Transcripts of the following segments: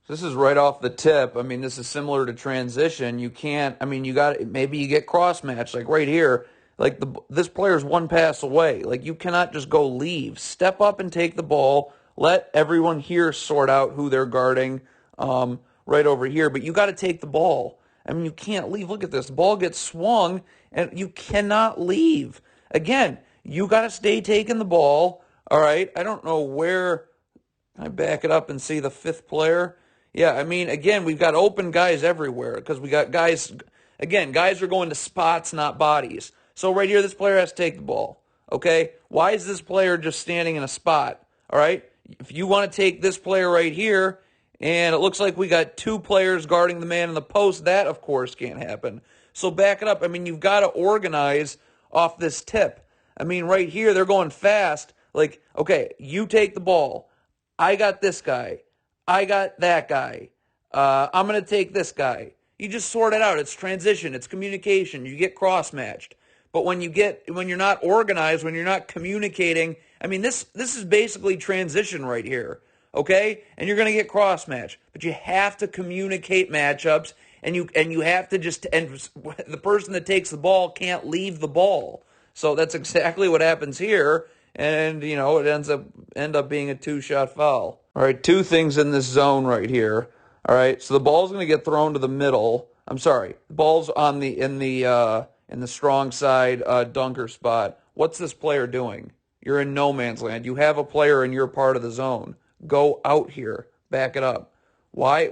This is right off the tip. I mean, this is similar to transition. You can't, I mean, you got, maybe you get cross match, like right here. Like this player's one pass away. Like you cannot just go leave. Step up and take the ball. Let everyone here sort out who they're guarding right over here. But you got to take the ball. I mean, you can't leave. Look at this. The ball gets swung, and you cannot leave. Again, you got to stay taking the ball. All right. I don't know where. I back it up and see the fifth player. Yeah, I mean, again, we've got open guys everywhere because we got guys, again, guys are going to spots, not bodies. So right here, this player has to take the ball, okay? Why is this player just standing in a spot, all right? If you want to take this player right here, and it looks like we got two players guarding the man in the post, that, of course, can't happen. So back it up. I mean, you've got to organize off this tip. I mean, right here, they're going fast. Like, okay, you take the ball. I got this guy. I got that guy. I'm going to take this guy. You just sort it out. It's transition. It's communication. You get cross-matched. But when you're not organized, when you're not communicating, I mean, this is basically transition right here, okay? And you're going to get cross-matched. But you have to communicate matchups, and you have to and the person that takes the ball can't leave the ball. So that's exactly what happens here. And, it end up being a two-shot foul. All right, two things in this zone right here. All right, so the ball's going to get thrown to the middle. I'm sorry, the ball's in the strong side dunker spot. What's this player doing? You're in no man's land. You have a player in your part of the zone. Go out here. Back it up. Why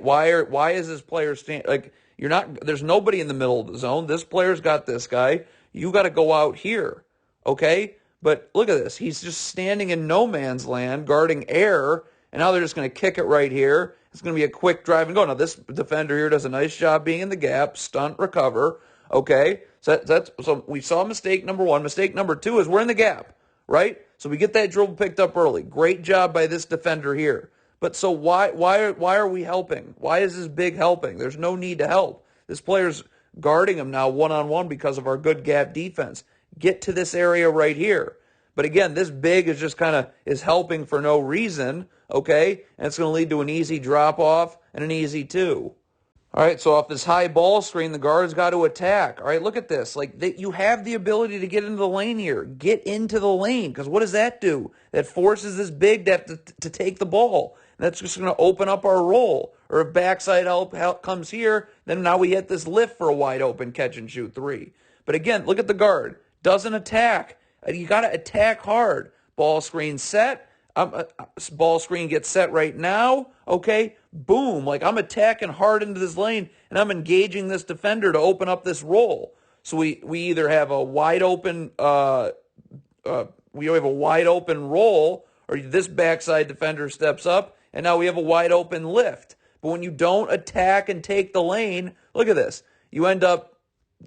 is this player like you're not? There's nobody in the middle of the zone. This player's got this guy. You got to go out here. Okay. But look at this. He's just standing in no man's land, guarding air, and now they're just going to kick it right here. It's going to be a quick drive and go. Now, this defender here does a nice job being in the gap, stunt, recover. Okay, so we saw mistake number one. Mistake number two is we're in the gap, right? So we get that dribble picked up early. Great job by this defender here. But so why are we helping? Why is this big helping? There's no need to help. This player's guarding him now one-on-one because of our good gap defense. Get to this area right here. But again, this big is just is helping for no reason, okay? And it's going to lead to an easy drop-off and an easy two. All right, so off this high ball screen, the guard's got to attack. All right, look at this. You have the ability to get into the lane here. Get into the lane, because what does that do? That forces this big to have to take the ball. That's just going to open up our roll. Or if backside help comes here, then now we hit this lift for a wide open catch and shoot three. But again, look at the guard. Doesn't attack. You got to attack hard. Ball screen set. Ball screen gets set right now. Okay, boom. Like I'm attacking hard into this lane, and I'm engaging this defender to open up this roll. So we either have a wide open roll, or this backside defender steps up, and now we have a wide open lift. But when you don't attack and take the lane, look at this. You end up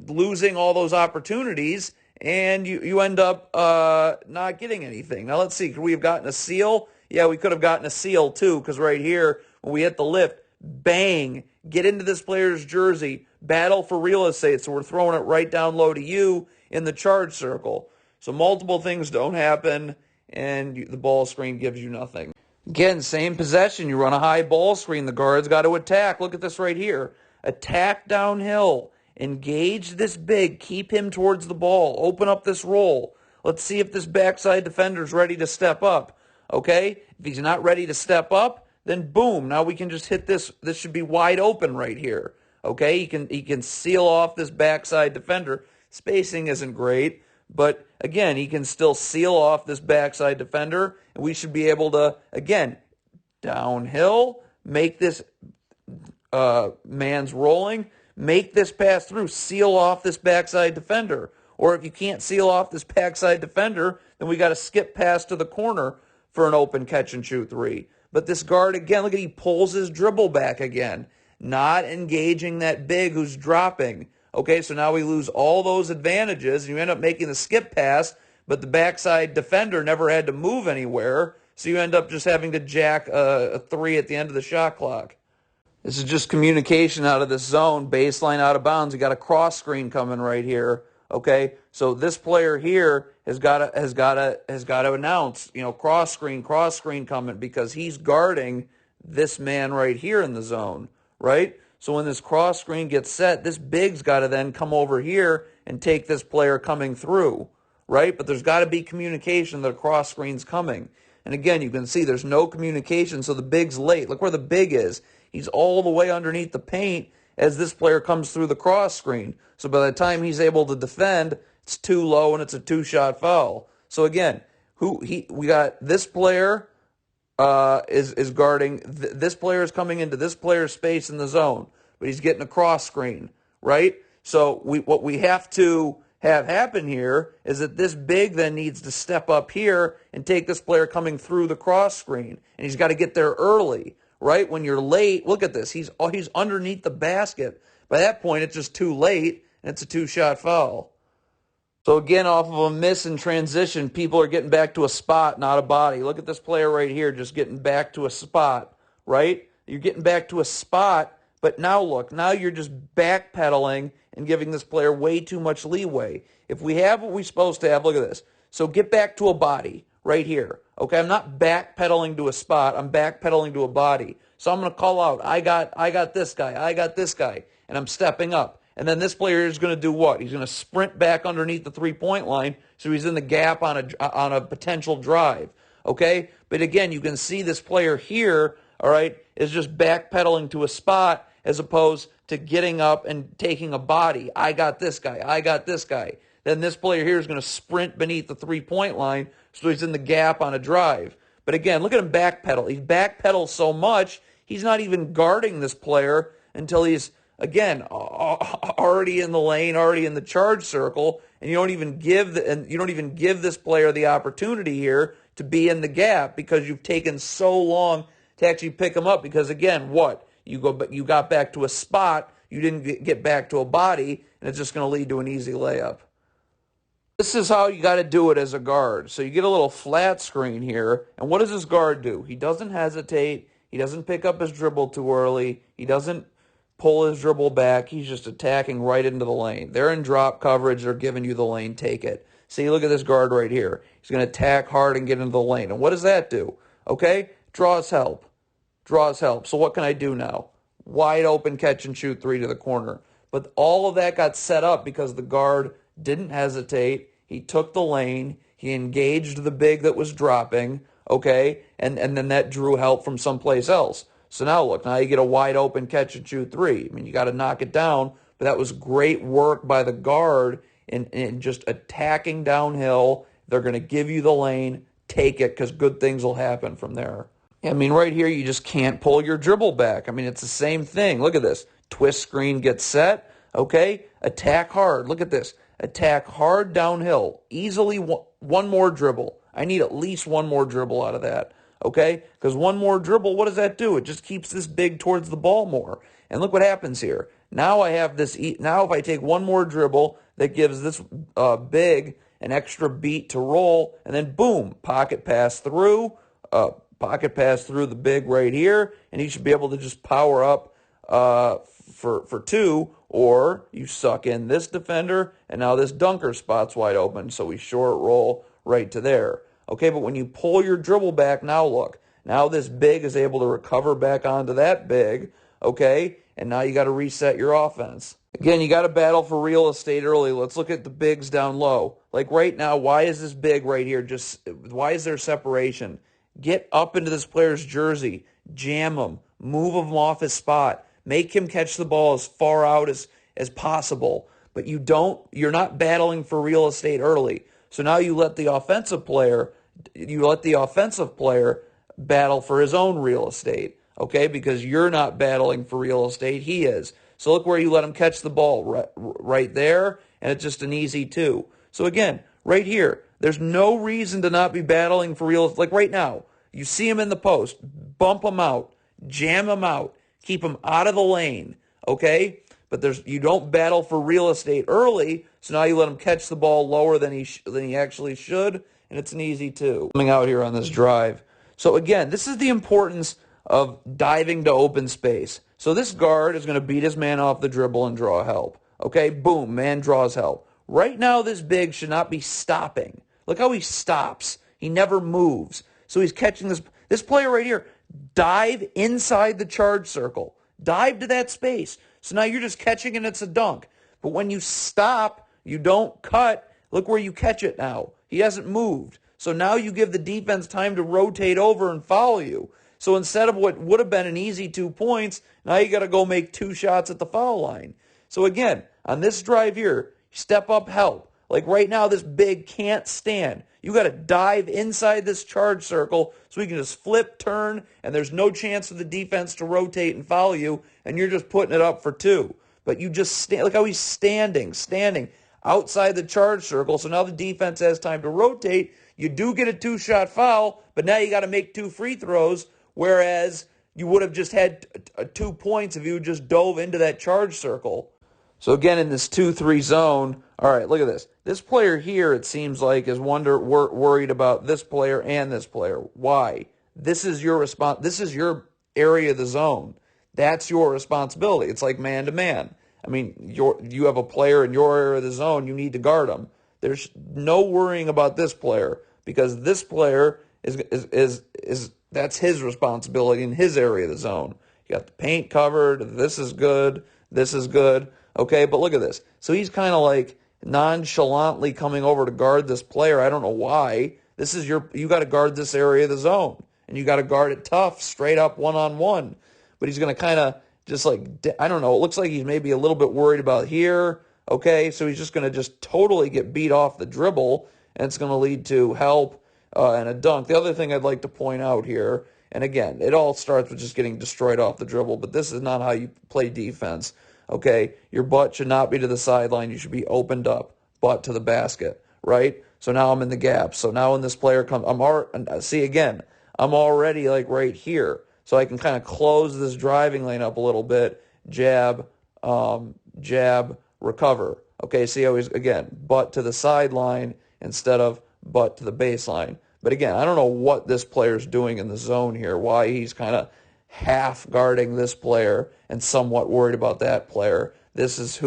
losing all those opportunities, and you end up not getting anything. Now, let's see. Could we have gotten a seal? Yeah, we could have gotten a seal, too, because right here, when we hit the lift, bang, get into this player's jersey, battle for real estate. So we're throwing it right down low to you in the charge circle. So multiple things don't happen, and the ball screen gives you nothing. Again, same possession. You run a high ball screen. The guard's got to attack. Look at this right here. Attack downhill. Engage this big. Keep him towards the ball. Open up this roll. Let's see if this backside defender's ready to step up. Okay? If he's not ready to step up, then boom. Now we can just hit this. This should be wide open right here. Okay? He can seal off this backside defender. Spacing isn't great, but again, he can still seal off this backside defender, and we should be able to, again, downhill, make this man's rolling, make this pass through, seal off this backside defender. Or if you can't seal off this backside defender, then we got to skip pass to the corner for an open catch and shoot three. But this guard, again, look at he pulls his dribble back again, not engaging that big who's dropping. Okay, so now we lose all those advantages, and you end up making the skip pass, but the backside defender never had to move anywhere, so you end up just having to jack a three at the end of the shot clock. This is just communication out of this zone, baseline out of bounds. You got a cross screen coming right here. Okay, so this player here has got to announce, cross screen coming, because he's guarding this man right here in the zone, right? So when this cross screen gets set, this big's got to then come over here and take this player coming through, right? But there's got to be communication that a cross screen's coming. And again, you can see there's no communication, so the big's late. Look where the big is. He's all the way underneath the paint as this player comes through the cross screen. So by the time he's able to defend, it's too low and it's a two-shot foul. So again, we got this player is guarding. This player is coming into this player's space in the zone, but he's getting a cross screen, right? So what we have to have happen here is that this big then needs to step up here and take this player coming through the cross screen, and he's got to get there early, right? When you're late, look at this. He's underneath the basket. By that point, it's just too late, and it's a two-shot foul. So again, off of a miss in transition, people are getting back to a spot, not a body. Look at this player right here just getting back to a spot, right? You're getting back to a spot, but now look, now you're just backpedaling and giving this player way too much leeway. If we have what we're supposed to have, look at this. So get back to a body right here, okay? I'm not backpedaling to a spot. I'm backpedaling to a body. So I'm going to call out, I got this guy, and I'm stepping up. And then this player is going to do what? He's going to sprint back underneath the three-point line, so he's in the gap on a potential drive, okay? But again, you can see this player here, all right, is just backpedaling to a spot as opposed to getting up and taking a body. I got this guy. Then this player here is going to sprint beneath the three-point line, so he's in the gap on a drive. But again, look at him backpedal. He backpedals so much, he's not even guarding this player until he's, again, already in the lane, already in the charge circle, and you don't even give this player the opportunity here to be in the gap because you've taken so long to actually pick him up. Because again, what? You got back to a spot, you didn't get back to a body, and it's just going to lead to an easy layup. This is how you got to do it as a guard. So you get a little flat screen here, and what does this guard do? He doesn't hesitate. He doesn't pick up his dribble too early. He doesn't pull his dribble back. He's just attacking right into the lane. They're in drop coverage. They're giving you the lane. Take it. See, look at this guard right here. He's going to attack hard and get into the lane. And what does that do? Okay? Draws help. So what can I do now? Wide open catch and shoot three to the corner. But all of that got set up because the guard didn't hesitate. He took the lane. He engaged the big that was dropping. Okay? And then that drew help from someplace else. So now look, now you get a wide open catch and shoot three. I mean, you got to knock it down, but that was great work by the guard in just attacking downhill. They're going to give you the lane, take it, because good things will happen from there. I mean, right here, you just can't pull your dribble back. I mean, it's the same thing. Look at this. Twist screen gets set, okay? Attack hard. Look at this. Attack hard downhill. Easily one more dribble. I need at least one more dribble out of that. Okay? Because one more dribble, what does that do? It just keeps this big towards the ball more. And look what happens here. Now I have this. Now if I take one more dribble, that gives this big an extra beat to roll, and then boom, pocket pass through the big right here, and he should be able to just power up for two, or you suck in this defender, and now this dunker spot's wide open, so we short roll right to there. Okay, but when you pull your dribble back, now look. Now this big is able to recover back onto that big, okay? And now you got to reset your offense. Again, you got to battle for real estate early. Let's look at the bigs down low. Like right now, why is this big right here? Why is there separation? Get up into this player's jersey. Jam him. Move him off his spot. Make him catch the ball as far out as possible. But you're not battling for real estate early. So now you let the offensive player battle for his own real estate, okay? Because you're not battling for real estate, he is. So look where you let him catch the ball, right there, and it's just an easy two. So again, right here, there's no reason to not be battling for real estate. Like right now, you see him in the post, bump him out, jam him out, keep him out of the lane, okay? But you don't battle for real estate early, so now you let him catch the ball lower than he actually should, and it's an easy two. Coming out here on this drive. So again, this is the importance of diving to open space. So this guard is going to beat his man off the dribble and draw help. Okay, boom, man draws help. Right now, this big should not be stopping. Look how he stops. He never moves. So he's catching this player right here dive inside the charge circle. Dive to that space. So now you're just catching and it's a dunk. But when you stop, you don't cut. Look where you catch it now. He hasn't moved. So now you give the defense time to rotate over and follow you. So instead of what would have been an easy 2 points, now you got to go make 2 shots at the foul line. So again, on this drive here, step up help. Like right now, this big can't stand. You got to dive inside this charge circle so we can just flip, turn, and there's no chance for the defense to rotate and follow you, and you're just putting it up for 2. But you just stand. Look how he's standing outside the charge circle. So now the defense has time to rotate. You do get a 2-shot foul, but now you got to make 2 free throws, whereas you would have just had 2 points if you just dove into that charge circle. So again, in this 2-3 zone, all right, look at this. This player here, it seems like, is worried about this player and this player. Why? This is your This is your area of the zone. That's your responsibility. It's like man-to-man. I mean, you have a player in your area of the zone. You need to guard him. There's no worrying about this player because this player is that's his responsibility in his area of the zone. You got the paint covered. This is good. This is good. Okay, but look at this. So he's kind of like nonchalantly coming over to guard this player. I don't know why. You got to guard this area of the zone, and you got to guard it tough, straight up one-on-one. But he's going to kind of just like, I don't know, it looks like he's maybe a little bit worried about here. Okay, so he's just going to just totally get beat off the dribble, and it's going to lead to help and a dunk. The other thing I'd like to point out here, and again, it all starts with just getting destroyed off the dribble, but this is not how you play defense. Okay, your butt should not be to the sideline. You should be opened up, butt to the basket, right? So now I'm in the gap. So now when this player comes, I'm already like right here. So I can kind of close this driving lane up a little bit, jab, jab, recover. Okay, see how he's, again, butt to the sideline instead of butt to the baseline. But again, I don't know what this player's doing in the zone here, why he's kind of half guarding this player and somewhat worried about that player. This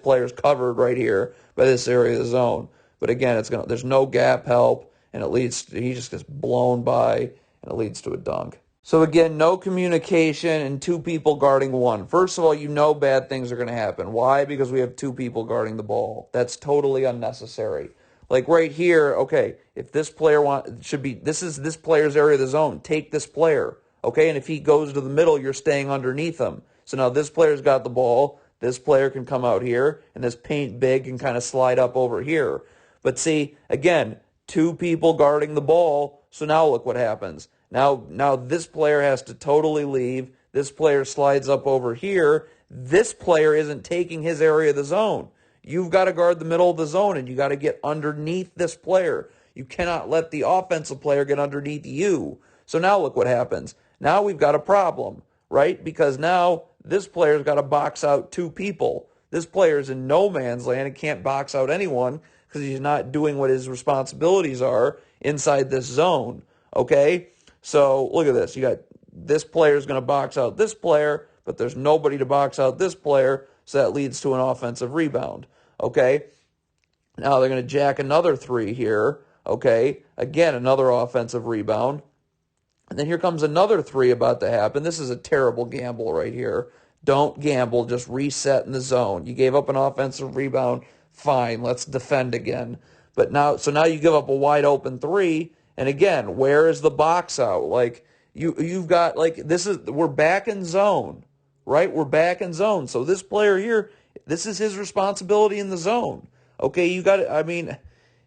player's covered right here by this area of the zone. But again, there's no gap help, and he just gets blown by, and it leads to a dunk. So again, no communication and 2 people guarding 1. First of all, you know bad things are going to happen. Why? Because we have 2 people guarding the ball. That's totally unnecessary. Like right here, okay, if this player this is this player's area of the zone. Take this player. Okay, and if he goes to the middle, you're staying underneath him. So now this player's got the ball. This player can come out here, and this paint big can kind of slide up over here. But see, again, 2 people guarding the ball. So now look what happens. Now this player has to totally leave. This player slides up over here. This player isn't taking his area of the zone. You've got to guard the middle of the zone, and you got to get underneath this player. You cannot let the offensive player get underneath you. So now look what happens. Now we've got a problem, right? Because now this player's got to box out 2 people. This player's in no man's land and can't box out anyone because he's not doing what his responsibilities are inside this zone, okay? So look at this. You got this player's going to box out this player, but there's nobody to box out this player, so that leads to an offensive rebound, okay? Now they're going to jack another 3 here, okay? Again, another offensive rebound. And then here comes another 3 about to happen. This is a terrible gamble right here. Don't gamble. Just reset in the zone. You gave up an offensive rebound. Fine. Let's defend again. But now you give up a wide open 3. And again, where is the box out? Like you've got we're back in zone, right? We're back in zone. So this player here, this is his responsibility in the zone. Okay, you got to. I mean.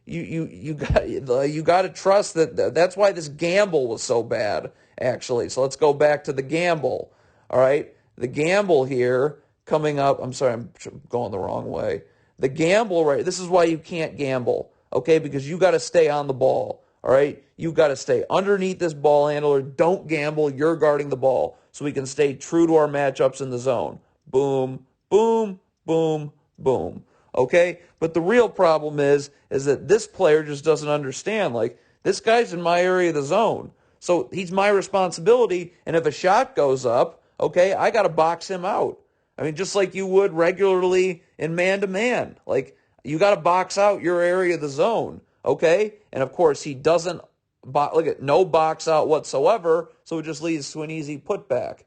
You got to trust that. That's why this gamble was so bad, actually. So let's go back to the gamble. All right, the gamble here coming up. I'm sorry, I'm going the wrong way. The gamble, right? This is why you can't gamble, okay? Because you got to stay on the ball. All right, you got to stay underneath this ball handler. Don't gamble. You're guarding the ball, so we can stay true to our matchups in the zone. Boom, boom, boom, boom. Okay, but the real problem is that this player just doesn't understand. Like, this guy's in my area of the zone, so he's my responsibility. And if a shot goes up, okay, I got to box him out. I mean, just like you would regularly in man-to-man. Like, you got to box out your area of the zone, okay? And of course, he doesn't look at no box out whatsoever, so it just leads to an easy putback.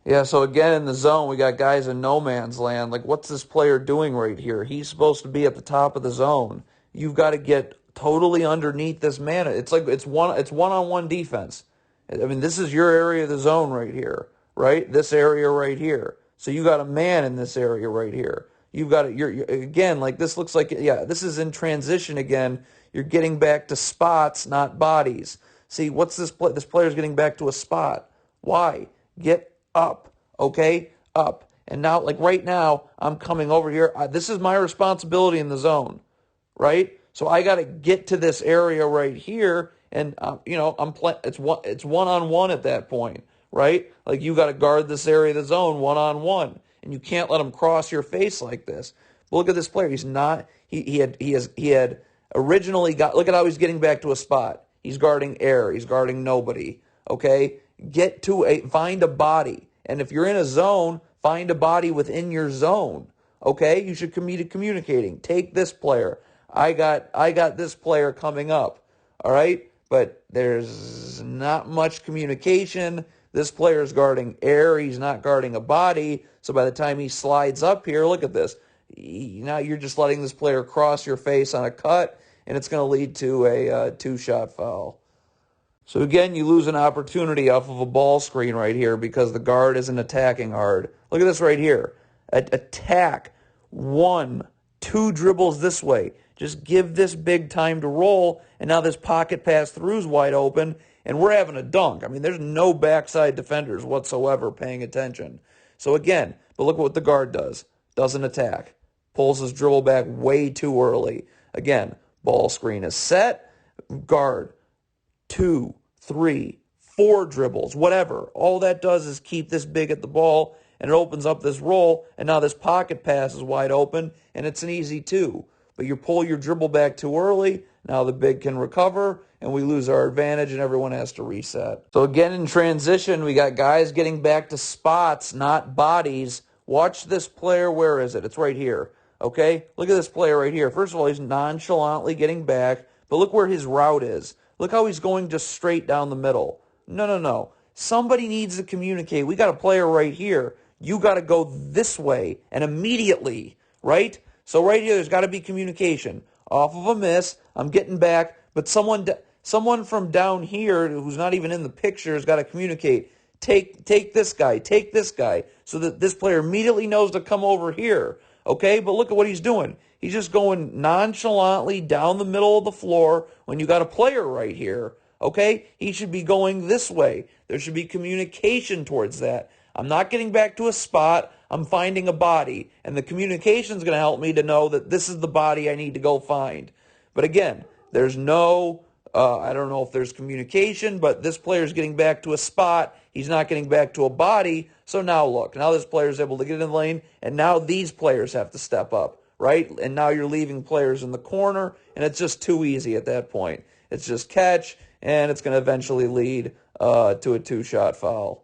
Yeah, so again in the zone, we got guys in no man's land. Like, what's this player doing right here? He's supposed to be at the top of the zone. You've got to get totally underneath this man. It's like it's one-on-one defense. I mean, this is your area of the zone right here, right? This area right here. So you got a man in this area right here. You've got you're again, like, this looks like, yeah, this is in transition again. You're getting back to spots, not bodies. See, what's this play? This player's getting back to a spot. Why? Get up, okay? Up. And now, like right now, I'm coming over here. This is my responsibility in the zone, right? So I got to get to this area right here, and it's one-on-one at that point, right? Like, you got to guard this area of the zone one-on-one, and you can't let him cross your face like this. But look at this player. He's not. He had originally got. Look at how he's getting back to a spot. He's guarding air. He's guarding nobody. Okay, find a body, and if you're in a zone, find a body within your zone. Okay, you should be communicating. Take this player. I got this player coming up. All right, but there's not much communication. This player is guarding air. He's not guarding a body. So by the time he slides up here, look at this. Now you're just letting this player cross your face on a cut, and it's going to lead to a two-shot foul. So again, you lose an opportunity off of a ball screen right here because the guard isn't attacking hard. Look at this right here. Attack 1, 2 dribbles this way. Just give this big time to roll, and now this pocket pass through is wide open, and we're having a dunk. I mean, there's no backside defenders whatsoever paying attention. So again, but look what the guard does. Doesn't attack. Pulls his dribble back way too early. Again, ball screen is set. Guard 2, 3, 4 dribbles, whatever. All that does is keep this big at the ball, and it opens up this roll, and now this pocket pass is wide open, and it's an easy 2. But you pull your dribble back too early, now the big can recover, and we lose our advantage, and everyone has to reset. So again, in transition, we got guys getting back to spots, not bodies. Watch this player. Where is it? It's right here. Okay? Look at this player right here. First of all, he's nonchalantly getting back, but look where his route is. Look how he's going just straight down the middle. No. Somebody needs to communicate. We got a player right here. You got to go this way, and immediately, right? So right here, there's got to be communication. Off of a miss, I'm getting back, but someone from down here who's not even in the picture has got to communicate. Take this guy, so that this player immediately knows to come over here. Okay, but look at what he's doing. He's just going nonchalantly down the middle of the floor when you got a player right here. Okay, he should be going this way. There should be communication towards that. I'm not getting back to a spot. I'm finding a body, and the communication is going to help me to know that this is the body I need to go find. But again, there's no, I don't know if there's communication, but this player is getting back to a spot. He's not getting back to a body. So now look, now this player is able to get in the lane, and now these players have to step up, right? And now you're leaving players in the corner, and it's just too easy at that point. It's just catch, and it's going to eventually lead to a two-shot foul.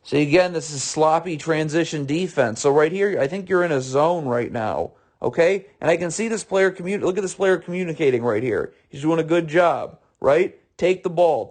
See, again, this is sloppy transition defense. So right here, I think you're in a zone right now, okay? And I can see this player look at this player communicating right here. He's doing a good job, right? Take the ball,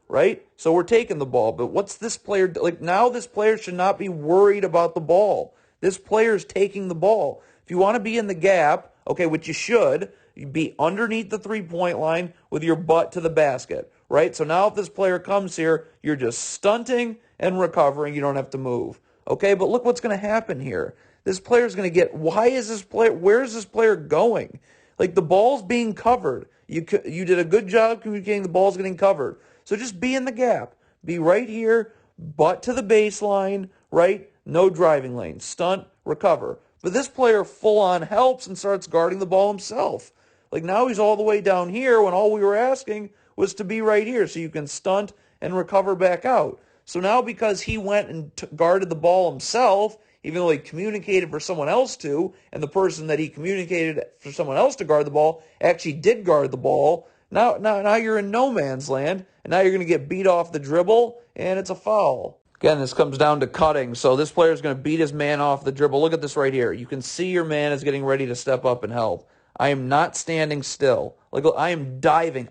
right? So we're taking the ball, but what's this player, like, now this player should not be worried about the ball. This player's taking the ball. If you want to be in the gap, okay, which you should, be underneath the three-point line with your butt to the basket, right? So now if this player comes here, you're just stunting and recovering. You don't have to move, okay? But look what's going to happen here. This player's going to get, where is this player going? Like, the ball's being covered. You did a good job communicating the ball's getting covered. So just be in the gap. Be right here, butt to the baseline, right? No driving lane. Stunt, recover. But this player full-on helps and starts guarding the ball himself. Like, now he's all the way down here when all we were asking was to be right here so you can stunt and recover back out. So now because he went and guarded the ball himself, even though he communicated for someone else to, and the person that he communicated for someone else to guard the ball actually did guard the ball, now you're in no man's land, and now you're going to get beat off the dribble, and it's a foul. Again, this comes down to cutting. So this player is going to beat his man off the dribble. Look at this right here. You can see your man is getting ready to step up and help. I am not standing still. Like, I am diving.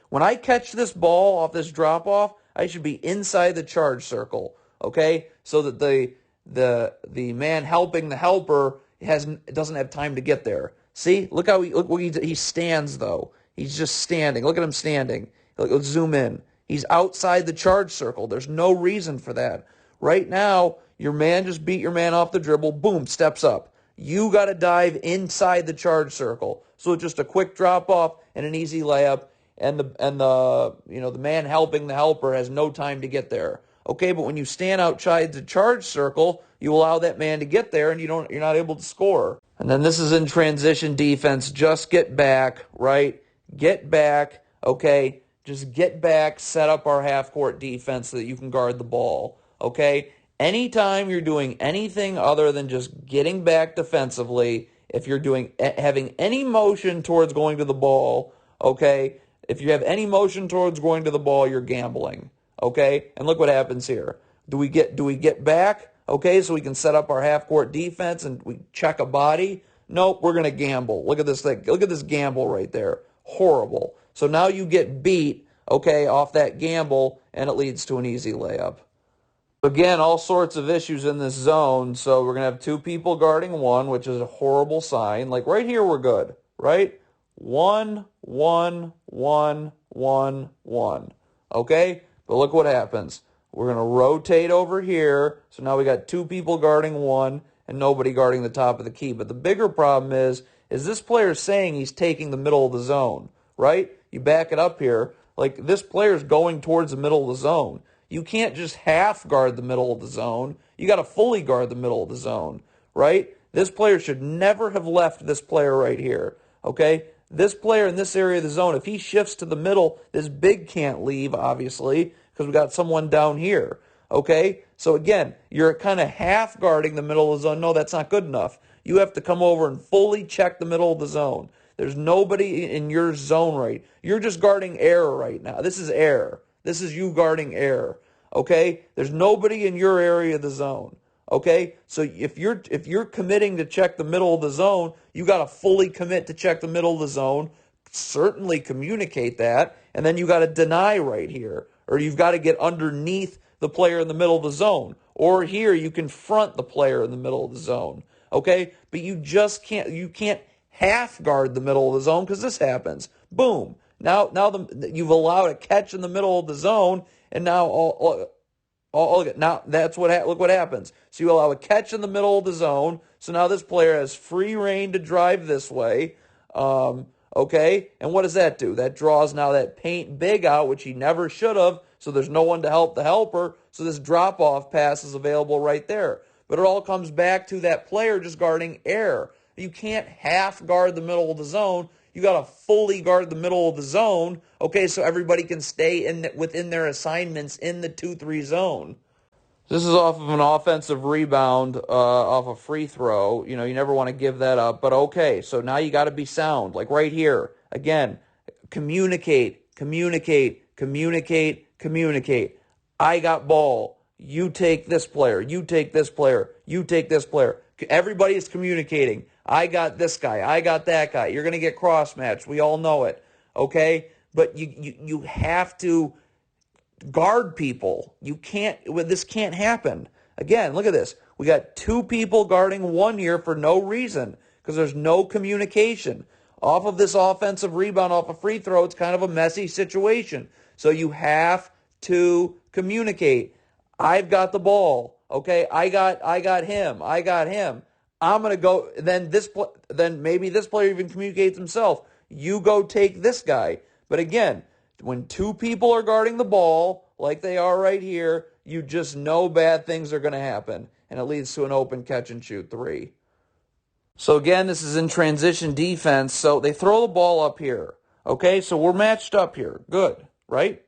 When I catch this ball off this drop off, I should be inside the charge circle. Okay, so that the man helping the helper doesn't have time to get there. See, look what he stands though. He's just standing. Look at him standing. Let's zoom in. He's outside the charge circle. There's no reason for that. Right now, your man just beat your man off the dribble. Boom, steps up. You got to dive inside the charge circle. So it's just a quick drop off and an easy layup, and the man helping the helper has no time to get there. Okay, but when you stand outside the charge circle, you allow that man to get there, and you're not able to score. And then this is in transition defense. Just get back, right? Get back, okay? Just get back, set up our half-court defense so that you can guard the ball, okay? Anytime you're doing anything other than just getting back defensively, if you're having any motion towards going to the ball, okay? If you have any motion towards going to the ball, you're gambling, okay? And look what happens here. Do we get back, okay, so we can set up our half-court defense and we check a body? Nope, we're going to gamble. Look at this thing. Look at this gamble right there. Horrible. So now you get beat, okay, off that gamble, and it leads to an easy layup. Again, all sorts of issues in this zone. So we're going to have two people guarding one, which is a horrible sign. Like right here, we're good, right? 1, 1, 1, 1, 1. Okay? But look what happens. We're going to rotate over here. So now we got two people guarding one and nobody guarding the top of the key. But the bigger problem is this player saying he's taking the middle of the zone, right? You back it up here. Like this player's going towards the middle of the zone. You can't just half guard the middle of the zone. You got to fully guard the middle of the zone, right? This player should never have left this player right here, okay? This player in this area of the zone, if he shifts to the middle, this big can't leave, obviously, because we got someone down here, okay? So again, you're kind of half guarding the middle of the zone. No, that's not good enough. You have to come over and fully check the middle of the zone. There's nobody in your zone right. You're just guarding air right now. This is air. This is you guarding air, okay? There's nobody in your area of the zone, okay? So if you're committing to check the middle of the zone, you got to fully commit to check the middle of the zone, certainly communicate that, and then you got to deny right here, or you've got to get underneath the player in the middle of the zone, or here you confront the player in the middle of the zone, okay? But you can't half guard the middle of the zone because this happens. Boom. Now you've allowed a catch in the middle of the zone, and now now that's look what happens. So you allow a catch in the middle of the zone. So now this player has free reign to drive this way. Okay, and what does that do? That draws now that paint big out, which he never should have. So there's no one to help the helper. So this drop off pass is available right there. But it all comes back to that player just guarding air. You can't half guard the middle of the zone. You got to fully guard the middle of the zone, okay, so everybody can stay within their assignments in the 2-3 zone. This is off of an offensive rebound, off a free throw. You know, you never want to give that up, but okay, so now you got to be sound. Like right here, again, communicate, communicate, communicate, communicate. I got ball. You take this player. You take this player. You take this player. Everybody is communicating. I got this guy. I got that guy. You're going to get cross-matched. We all know it, okay? But you have to guard people. You can't. This can't happen. Again, look at this. We got two people guarding one here for no reason because there's no communication. Off of this offensive rebound, off a free throw, it's kind of a messy situation. So you have to communicate. I've got the ball. Okay, I got him. I got him. I'm going to go, then maybe this player even communicates himself. You go take this guy. But again, when two people are guarding the ball, like they are right here, you just know bad things are going to happen. And it leads to an open catch and shoot three. So again, this is in transition defense. So they throw the ball up here. Okay, so we're matched up here. Good, right?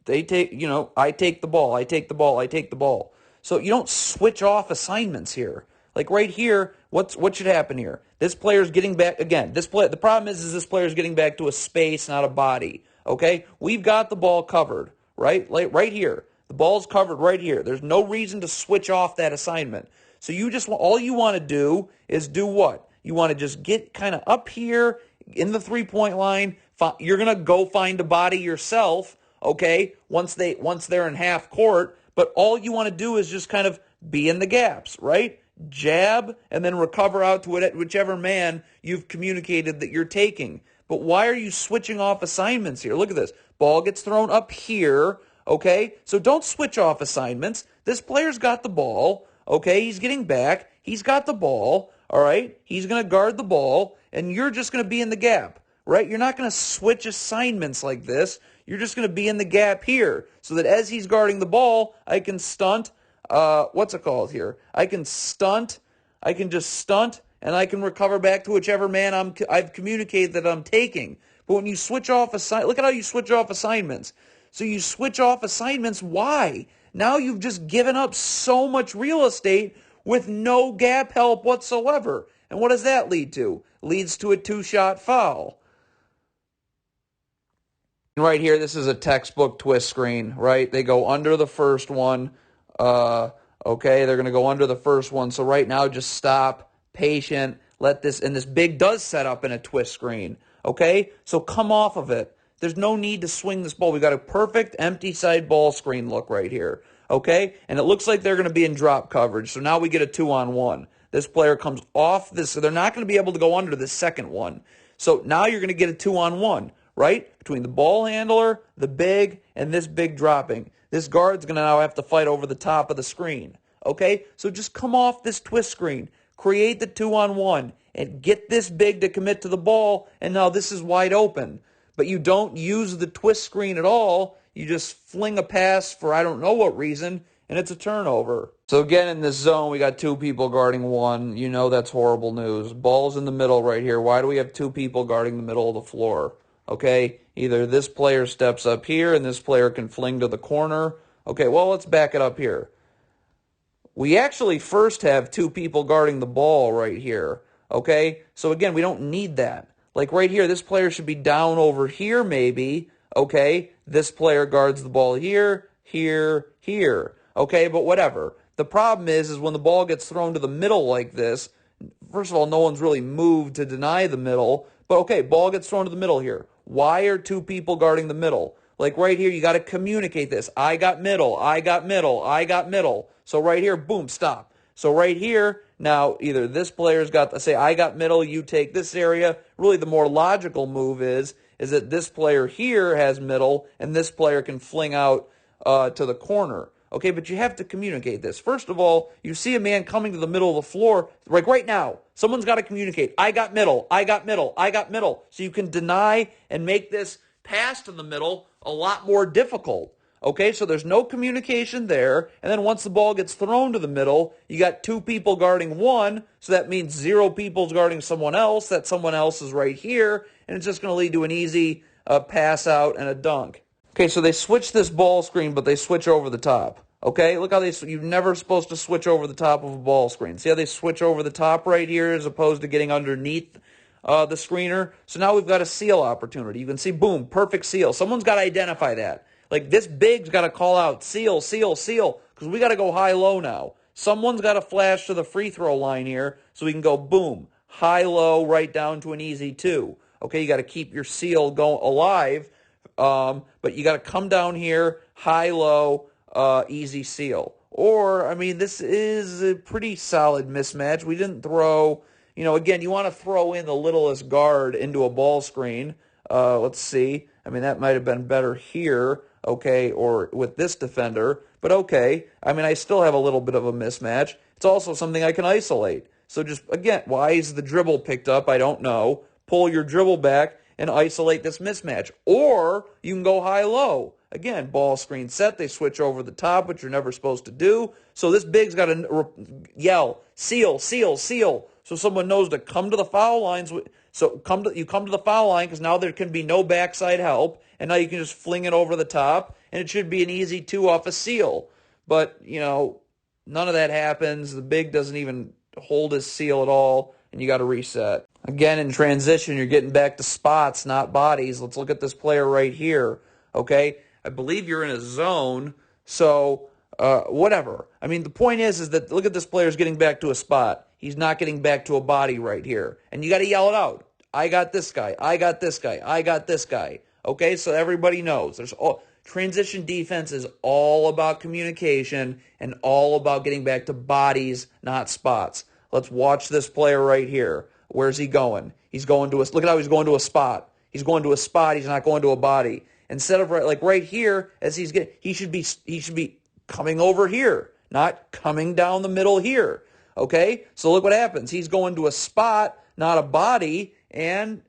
They take, I take the ball, I take the ball, I take the ball. So you don't switch off assignments here. Like right here, what should happen here? This player's getting back again. The problem is this player's getting back to a space, not a body. Okay, we've got the ball covered, right? Like right here, the ball's covered right here. There's no reason to switch off that assignment. So all you want to do is do what? You want to just get kind of up here in the three-point line. You're going to go find a body yourself, okay, once they're in half court. But all you want to do is just kind of be in the gaps, right? Jab and then recover out to whichever man you've communicated that you're taking. But why are you switching off assignments here? Look at this. Ball gets thrown up here, okay? So don't switch off assignments. This player's got the ball, okay? He's getting back. He's got the ball, all right? He's going to guard the ball, and you're just going to be in the gap, right? You're not going to switch assignments like this. You're just going to be in the gap here so that as he's guarding the ball, I can stunt. What's it called here? I can stunt. I can just stunt, and I can recover back to whichever man I've communicated that I'm taking. But when you switch off look at how you switch off assignments. So you switch off assignments. Why? Now you've just given up so much real estate with no gap help whatsoever. And what does that lead to? Leads to a two-shot foul. Right here, this is a textbook twist screen, right? They go under the first one. Okay, they're going to go under the first one. So right now, just stop, patient, let this, and this big does set up in a twist screen. Okay, so come off of it. There's no need to swing this ball. We got a perfect empty side ball screen look right here. Okay, and it looks like they're going to be in drop coverage. So now we get a 2-on-1. This player comes off this, so they're not going to be able to go under the second one. So now you're going to get a 2-on-1, right? Between the ball handler, the big, and this big dropping. This guard's going to now have to fight over the top of the screen. Okay, so just come off this twist screen. Create the 2-on-1 and get this big to commit to the ball, and now this is wide open. But you don't use the twist screen at all. You just fling a pass for I don't know what reason, and it's a turnover. So again, in this zone, we got two people guarding one. You know that's horrible news. Ball's in the middle right here. Why do we have two people guarding the middle of the floor? Okay, either this player steps up here and this player can fling to the corner. Okay, well, let's back it up here. We actually first have two people guarding the ball right here. Okay, so again, we don't need that. Like right here, this player should be down over here maybe. Okay, this player guards the ball here, here, here. Okay, but whatever. The problem is when the ball gets thrown to the middle like this, first of all, no one's really moved to deny the middle. But okay, ball gets thrown to the middle here. Why are two people guarding the middle? Like right here, you got to communicate this. I got middle, I got middle, I got middle. So right here, boom, stop. So right here, now either this player's got to say, I got middle, you take this area. Really the more logical move is that this player here has middle and this player can fling out to the corner. Okay, but you have to communicate this. First of all, you see a man coming to the middle of the floor, like right now. Someone's got to communicate. I got middle, I got middle, I got middle. So you can deny and make this pass to the middle a lot more difficult. Okay, so there's no communication there. And then once the ball gets thrown to the middle, you got two people guarding one. So that means zero people's guarding someone else. That someone else is right here. And it's just going to lead to an easy pass out and a dunk. Okay, so they switch this ball screen, but they switch over the top. Okay, look how you're never supposed to switch over the top of a ball screen. See how they switch over the top right here as opposed to getting underneath the screener? So now we've got a seal opportunity. You can see, boom, perfect seal. Someone's got to identify that. Like this big's got to call out, seal, seal, seal, because we got to go high-low now. Someone's got to flash to the free throw line here so we can go, boom, high-low right down to an easy 2. Okay, you got to keep your seal alive. But you got to come down here, high-low, easy seal. Or, I mean, this is a pretty solid mismatch. We didn't throw, again, you want to throw in the littlest guard into a ball screen. Let's see. I mean, that might have been better here, okay, or with this defender. But okay, I mean, I still have a little bit of a mismatch. It's also something I can isolate. So just, again, why is the dribble picked up? I don't know. Pull your dribble back and isolate this mismatch. Or you can go high-low. Again, ball screen set. They switch over the top, which you're never supposed to do. So this big's got to yell, seal, seal, seal. So someone knows to come to the foul lines. So you come to the foul line because now there can be no backside help. And now you can just fling it over the top. And it should be an easy 2 off a seal. But, none of that happens. The big doesn't even hold his seal at all. And you got to reset. Again, in transition, you're getting back to spots, not bodies. Let's look at this player right here. Okay, I believe you're in a zone. So whatever. I mean, the point is that look at this player's getting back to a spot. He's not getting back to a body right here. And you got to yell it out. I got this guy. I got this guy. I got this guy. Okay, so everybody knows. Transition defense is all about communication and all about getting back to bodies, not spots. Let's watch this player right here. Where's he going? He's going to look at how he's going to a spot. He's going to a spot. He's not going to a body. Instead of right here, as he should be coming over here, not coming down the middle here. Okay, so look what happens. He's going to a spot, not a body, and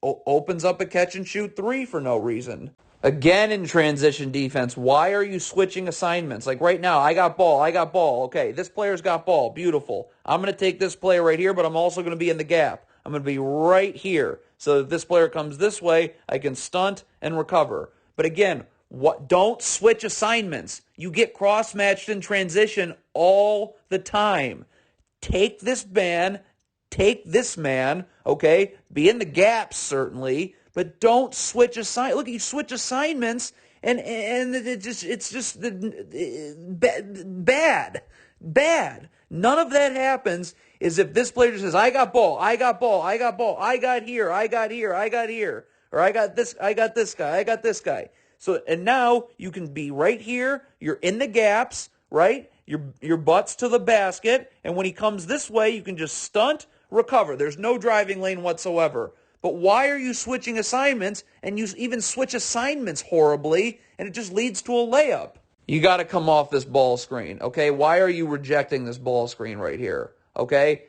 opens up a catch and shoot three for no reason. Again, in transition defense, why are you switching assignments? Like right now, I got ball. Okay, this player's got ball. Beautiful. I'm going to take this player right here, but I'm also going to be in the gap. I'm going to be right here. So if this player comes this way, I can stunt and recover. But again, don't switch assignments. You get cross-matched in transition all the time. Take this man, okay? Be in the gaps, certainly, but don't switch assignments. Look, you switch assignments, and it's just bad. None of that happens is if this player just says, I got ball, I got here, or I got this guy. So, and now you can be right here, you're in the gaps, right? Your butt's to the basket, and when he comes this way, you can just stunt, recover. There's no driving lane whatsoever. But why are you switching assignments, and you even switch assignments horribly, and it just leads to a layup? You got to come off this ball screen, okay? Why are you rejecting this ball screen right here, okay?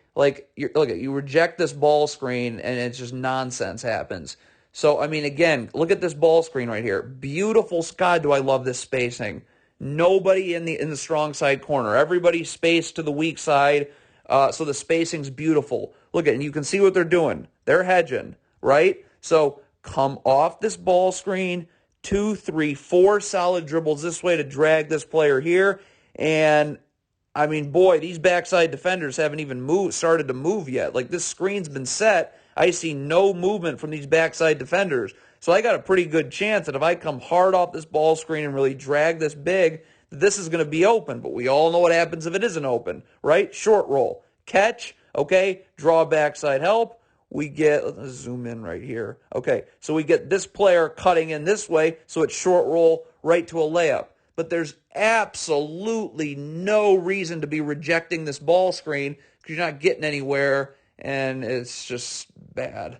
You reject this ball screen, and it's just nonsense happens. So, I mean, again, look at this ball screen right here. Beautiful. God, do I love this spacing. Nobody in the strong side corner. Everybody's spaced to the weak side, so the spacing's beautiful. Look at it, and you can see what they're doing. They're hedging, right? So come off this ball screen, 2, 3, 4 solid dribbles this way to drag this player here. And, I mean, boy, these backside defenders haven't even started to move yet. Like, this screen's been set. I see no movement from these backside defenders. So I got a pretty good chance that if I come hard off this ball screen and really drag this big, this is going to be open. But we all know what happens if it isn't open, right? Short roll. Catch, okay? Draw backside help. Let's zoom in right here. Okay, so we get this player cutting in this way, so it's short roll right to a layup. But there's absolutely no reason to be rejecting this ball screen because you're not getting anywhere, and it's just bad.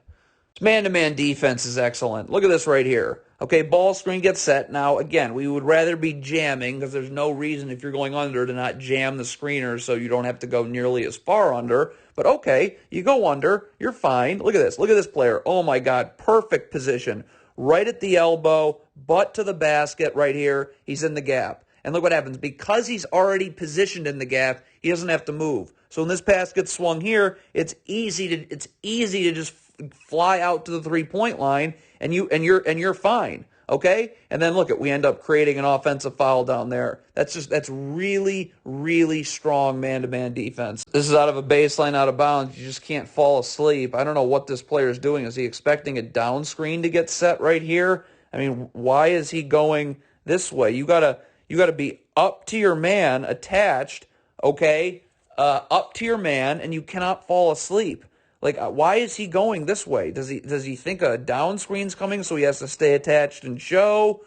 Man-to-man defense is excellent. Look at this right here. Okay, ball screen gets set. Now, again, we would rather be jamming because there's no reason if you're going under to not jam the screener so you don't have to go nearly as far under. But okay, you go under, you're fine. Look at this. Look at this player. Oh, my God, perfect position. Right at the elbow, butt to the basket right here. He's in the gap. And look what happens. Because he's already positioned in the gap, he doesn't have to move. So when this pass gets swung here, it's easy to just fly out to the three-point line, and you're fine, okay? And then look, we end up creating an offensive foul down there. That's really, really strong man-to-man defense. This is out of a baseline, out of bounds. You just can't fall asleep. I don't know what this player is doing. Is he expecting a down screen to get set right here? I mean, why is he going this way? You gotta be up to your man, attached, okay? Up to your man, and you cannot fall asleep. Like, why is he going this way? Does he think a down screen's coming, so he has to stay attached and show?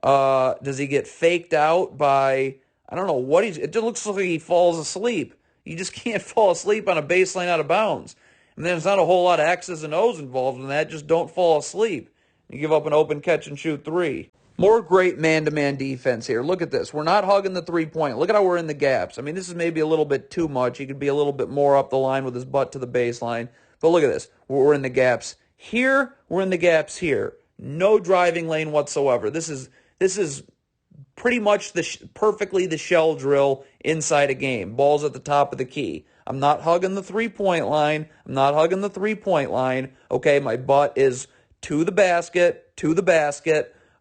Does he get faked out by, I don't know what it just looks like he falls asleep. You just can't fall asleep on a baseline out of bounds. And there's not a whole lot of X's and O's involved in that. Just don't fall asleep. You give up an open catch and shoot three. More great man-to-man defense here. Look at this. We're not hugging the three-point. Look at how we're in the gaps. I mean, this is maybe a little bit too much. He could be a little bit more up the line with his butt to the baseline. But look at this. We're in the gaps here. We're in the gaps here. No driving lane whatsoever. This is pretty much perfectly the shell drill inside a game. Ball's at the top of the key. I'm not hugging the three-point line. Okay, my butt is to the basket.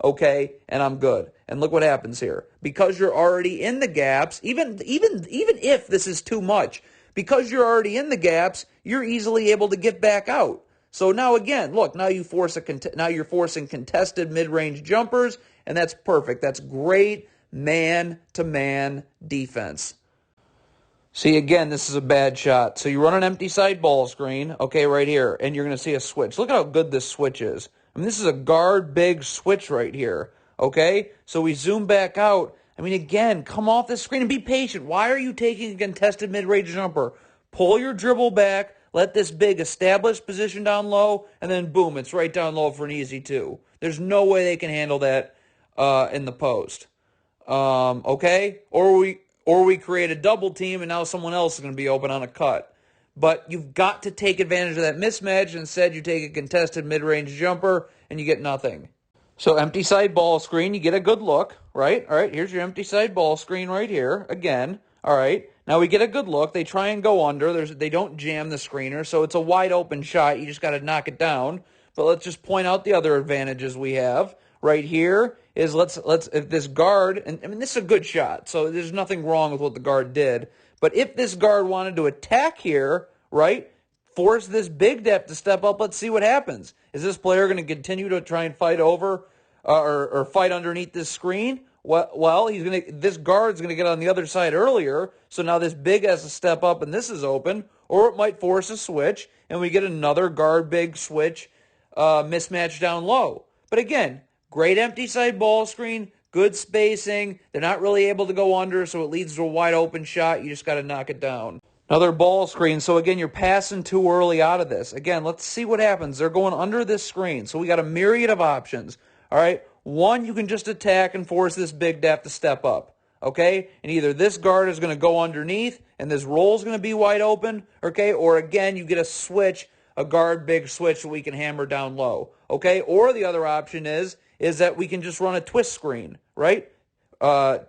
Okay, and I'm good. And look what happens here. Because you're already in the gaps, even if this is too much, because you're already in the gaps, you're easily able to get back out. So now again, look, now you're forcing contested mid-range jumpers, and that's perfect. That's great man-to-man defense. See, again, this is a bad shot. So you run an empty side ball screen, okay, right here, and you're going to see a switch. Look at how good this switch is. I mean, this is a guard big switch right here, okay? So we zoom back out. I mean, again, come off the screen and be patient. Why are you taking a contested mid-range jumper? Pull your dribble back, let this big established position down low, and then boom, it's right down low for an easy two. There's no way they can handle that in the post. Okay? Or we create a double team and now someone else is going to be open on a cut. But you've got to take advantage of that mismatch. Instead, you take a contested mid-range jumper and you get nothing. So empty side ball screen, you get a good look, right? All right, here's your empty side ball screen right here again. All right, now we get a good look. They try and go under. They don't jam the screener, so it's a wide open shot. You just got to knock it down. But let's just point out the other advantages we have right here. Is let's if this guard, and I mean this is a good shot, so there's nothing wrong with what the guard did. But if this guard wanted to attack here, right, force this big depth to step up, let's see what happens. Is this player going to continue to try and fight over or fight underneath this screen? Well, this guard's going to get on the other side earlier, so now this big has to step up and this is open, or it might force a switch, and we get another guard big switch mismatch down low. But again, great empty side ball screen, good spacing. They're not really able to go under, so it leads to a wide open shot. You just got to knock it down. Another ball screen. So again, you're passing too early out of this. Again, let's see what happens. They're going under this screen. So we got a myriad of options. All right. One, you can just attack and force this big depth to step up. Okay. And either this guard is going to go underneath and this roll is going to be wide open. Okay. Or again, you get a switch, a guard big switch that we can hammer down low. Okay. Or the other option is that we can just run a twist screen, right?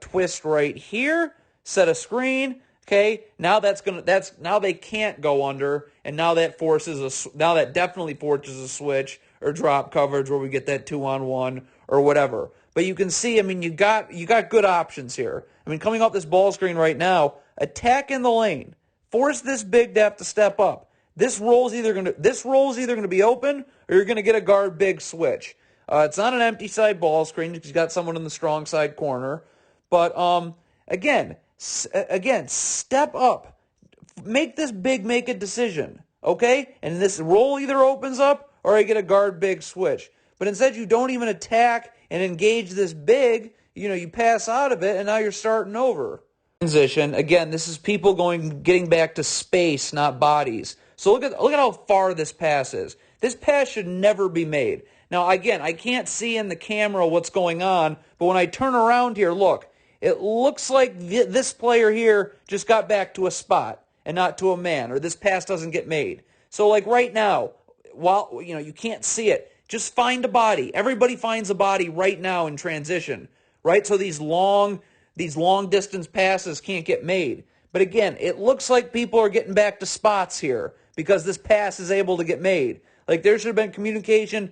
Twist right here, set a screen. Okay, now now they can't go under, and now that definitely forces a switch or drop coverage where we get that 2-on-1 or whatever. But you can see, I mean, you got good options here. I mean, coming off this ball screen right now, attack in the lane, force this big depth to step up. This roll's either going to be open, or you're going to get a guard big switch. It's not an empty side ball screen because you got someone in the strong side corner, but again, step up. Make this big make a decision, okay? And this roll either opens up or I get a guard big switch. But instead you don't even attack and engage this big. You pass out of it and now you're starting over. Transition, again, this is people getting back to space, not bodies. So look at how far this pass is. This pass should never be made. Now, again, I can't see in the camera what's going on, but when I turn around here, look. It looks like this player here just got back to a spot and not to a man, or this pass doesn't get made. So like right now, while you can't see it, just find a body. Everybody finds a body right now in transition, right? So these long distance passes can't get made. But again, it looks like people are getting back to spots here because this pass is able to get made. Like there should have been communication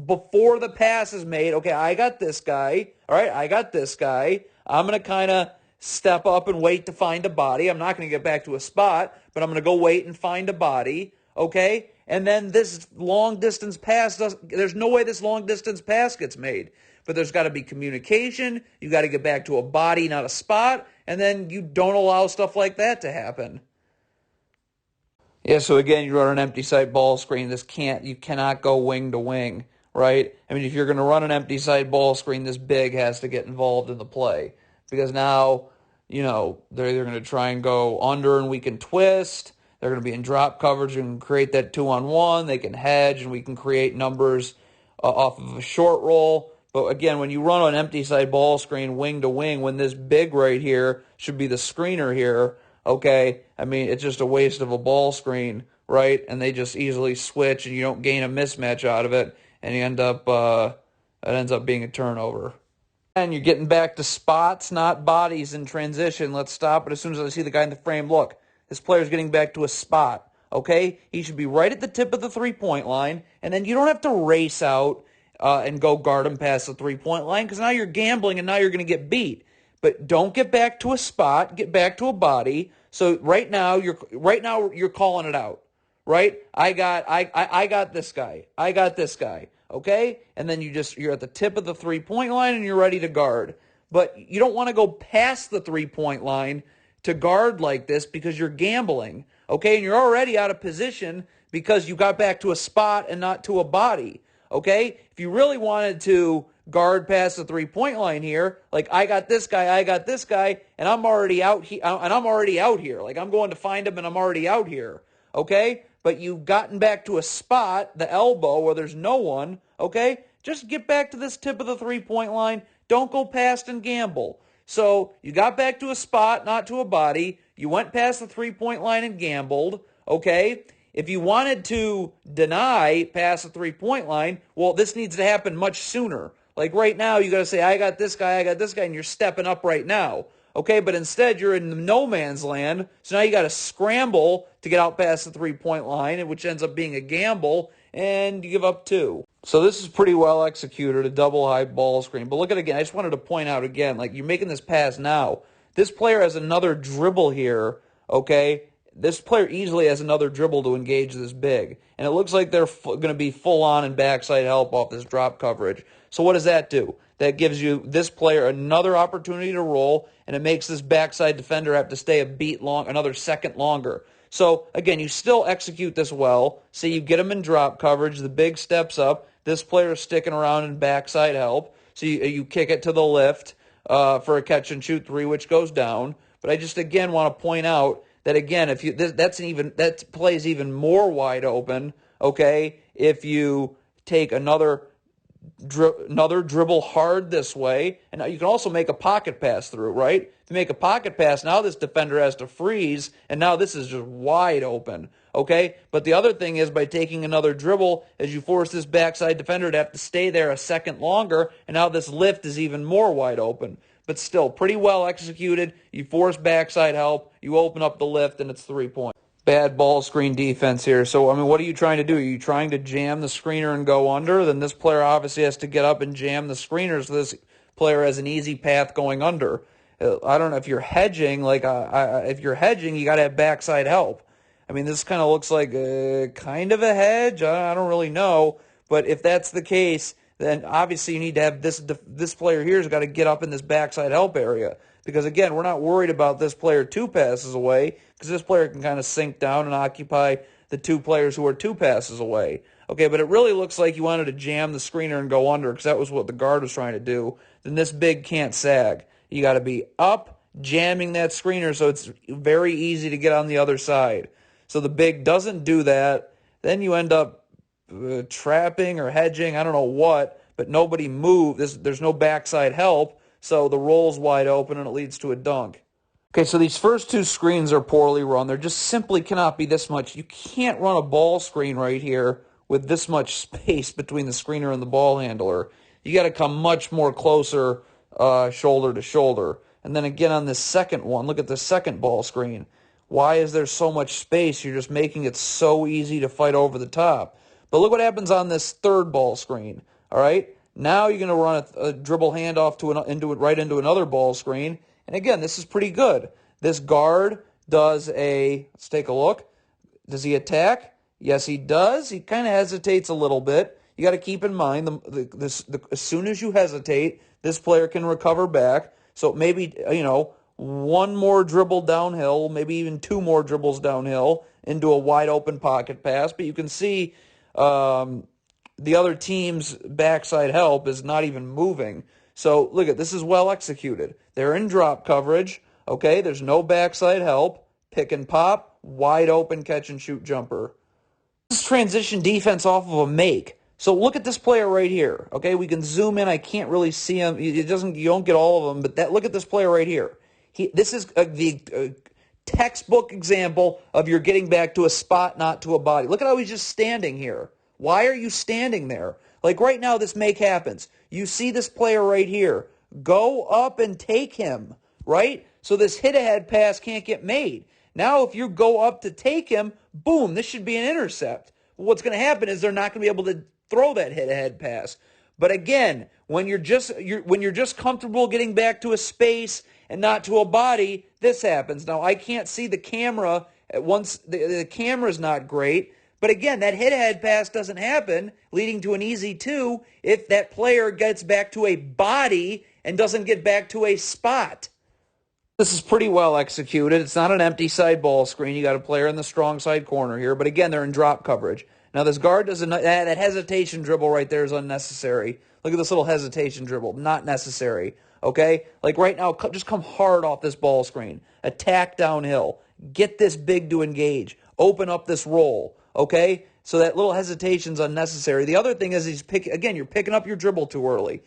before the pass is made. Okay, I got this guy. All right, I got this guy. I'm going to kind of step up and wait to find a body. I'm not going to get back to a spot, but I'm going to go wait and find a body, okay? And then this long-distance pass, there's no way this long-distance pass gets made. But there's got to be communication. You got to get back to a body, not a spot, and then you don't allow stuff like that to happen. Yeah, so again, you run an empty side ball screen. You cannot go wing to wing. Right? I mean, if you're going to run an empty side ball screen, this big has to get involved in the play. Because now, they're either going to try and go under and we can twist. They're going to be in drop coverage and create that 2-on-1. They can hedge and we can create numbers off of a short roll. But again, when you run an empty side ball screen wing to wing, when this big right here should be the screener here, okay, I mean, it's just a waste of a ball screen, right? And they just easily switch and you don't gain a mismatch out of it. And you it ends up being a turnover. And you're getting back to spots, not bodies in transition. Let's stop it as soon as I see the guy in the frame. Look, this player's getting back to a spot, okay? He should be right at the tip of the three-point line, and then you don't have to race out and go guard him past the three-point line because now you're gambling and now you're going to get beat. But don't get back to a spot, get back to a body. So right now you're calling it out, right? I got this guy. I got this guy. Okay? And then you're at the tip of the three-point line and you're ready to guard. but you don't want to go past the three-point line to guard like this because you're gambling, okay? And you're already out of position because you got back to a spot and not to a body, okay? If you really wanted to guard past the three-point line here, like I got this guy, and I'm already out here. Like I'm going to find him and I'm already out here, okay? But you've gotten back to a spot, the elbow, where there's no one, okay? Just get back to this tip of the three-point line. Don't go past and gamble. So you got back to a spot, not to a body. You went past the three-point line and gambled, okay? If you wanted to deny past the three-point line, well, this needs to happen much sooner. Like right now, you got to say, I got this guy, and you're stepping up right now. Okay, but instead you're in no man's land, so now you got to scramble to get out past the three-point line, which ends up being a gamble, and you give up two. So this is pretty well executed, a double high ball screen. But look at it again. I just wanted to point out again, like you're making this pass now. This player has another dribble here, okay? This player easily has another dribble to engage this big. And it looks like they're going to be full on and backside help off this drop coverage. So what does that do? That gives you this player another opportunity to roll, and it makes this backside defender have to stay another second longer. So, again, you still execute this well. See, you get him in drop coverage. The big steps up. This player is sticking around in backside help. So you kick it to the lift for a catch-and-shoot three, which goes down. But I just, again, want to point out that, again, if that plays even more wide open, okay, if you take another dribble hard this way, and now you can also make a pocket pass through, right? If you make a pocket pass, now this defender has to freeze, and now this is just wide open, okay? But the other thing is by taking another dribble, as you force this backside defender to have to stay there a second longer, and now this lift is even more wide open. But still, pretty well executed. You force backside help, you open up the lift, and it's 3 points. Bad ball screen defense here. So, I mean, what are you trying to do? Are you trying to jam the screener and go under? Then this player obviously has to get up and jam the screener so this player has an easy path going under. I don't know if you're hedging. If you're hedging, you got to have backside help. I mean, this kind of looks like kind of a hedge. I don't really know. But if that's the case, then obviously you need to have this player here has got to get up in this backside help area. Because, again, we're not worried about this player 2 passes away because this player can kind of sink down and occupy the 2 players who are 2 passes away. Okay, but it really looks like you wanted to jam the screener and go under because that was what the guard was trying to do. Then this big can't sag. You got to be up, jamming that screener so it's very easy to get on the other side. So the big doesn't do that. Then you end up trapping or hedging, I don't know what, but nobody moves. There's no backside help. So the roll's wide open, and it leads to a dunk. Okay, so these first 2 screens are poorly run. There just simply cannot be this much. You can't run a ball screen right here with this much space between the screener and the ball handler. You got to come much more closer shoulder to shoulder. And then again on this second one, look at the second ball screen. Why is there so much space? You're just making it so easy to fight over the top. But look what happens on this third ball screen, all right? Now you're going to run a dribble handoff right into another ball screen. And again, this is pretty good. This guard does let's take a look. Does he attack? Yes, he does. He kind of hesitates a little bit. You got to keep in mind, as soon as you hesitate, this player can recover back. So maybe, one more dribble downhill, maybe even 2 more dribbles downhill into a wide open pocket pass. But you can see the other team's backside help is not even moving. So look at this is well executed. They're in drop coverage. Okay, there's no backside help. Pick and pop, wide open catch and shoot jumper. This is transition defense off of a make. So look at this player right here. Okay, we can zoom in. I can't really see him. You don't get all of them, but look at this player right here. This is the textbook example of you're getting back to a spot, not to a body. Look at how he's just standing here. Why are you standing there? Like right now, this make happens. You see this player right here. Go up and take him, right? So this hit-ahead pass can't get made. Now, if you go up to take him, boom, this should be an intercept. What's going to happen is they're not going to be able to throw that hit-ahead pass. But again, when you're just comfortable getting back to a space and not to a body, this happens. Now, I can't see the camera. Once the camera's not great. But again, that hit-ahead pass doesn't happen, leading to an easy 2 if that player gets back to a body and doesn't get back to a spot. This is pretty well executed. It's not an empty side ball screen. You got a player in the strong side corner here, but again, they're in drop coverage. Now this guard doesn't. That hesitation dribble right there is unnecessary. Look at this little hesitation dribble, not necessary. Okay, like right now, just come hard off this ball screen. Attack downhill. Get this big to engage. Open up this roll. Okay, so that little hesitation's unnecessary. The other thing is you're picking up your dribble too early.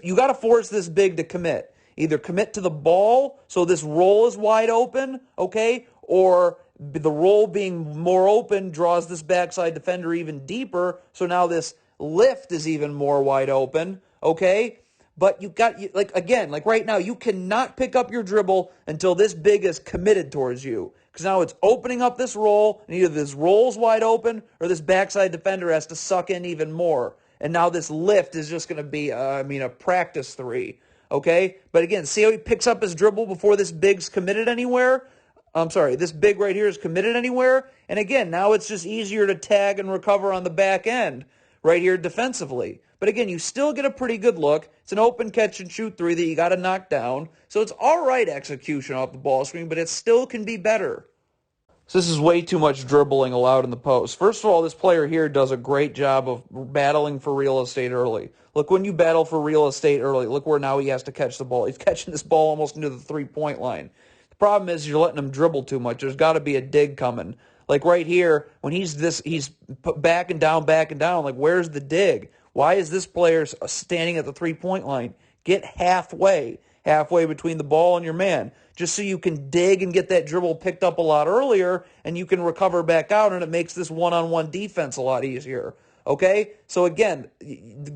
You got to force this big to commit. Either commit to the ball so this roll is wide open, okay, or the roll being more open draws this backside defender even deeper, so now this lift is even more wide open, okay? But like right now, you cannot pick up your dribble until this big is committed towards you. Because now it's opening up this roll, and either this roll's wide open or this backside defender has to suck in even more. And now this lift is just going to be, a practice 3. Okay? But again, see how he picks up his dribble before this big's committed anywhere? This big right here is committed anywhere. And again, now it's just easier to tag and recover on the back end right here defensively. But again, you still get a pretty good look. It's an open catch and shoot 3 that you got to knock down. So it's all right execution off the ball screen, but it still can be better. So this is way too much dribbling allowed in the post. First of all, this player here does a great job of battling for real estate early. Look, when you battle for real estate early, look where now he has to catch the ball. He's catching this ball almost into the 3-point line. The problem is you're letting him dribble too much. There's got to be a dig coming. Like right here, when he's backing down. Like, where's the dig? Why is this player standing at the 3-point line? Get halfway between the ball and your man, just so you can dig and get that dribble picked up a lot earlier, and you can recover back out, and it makes this one-on-one defense a lot easier. Okay? So again,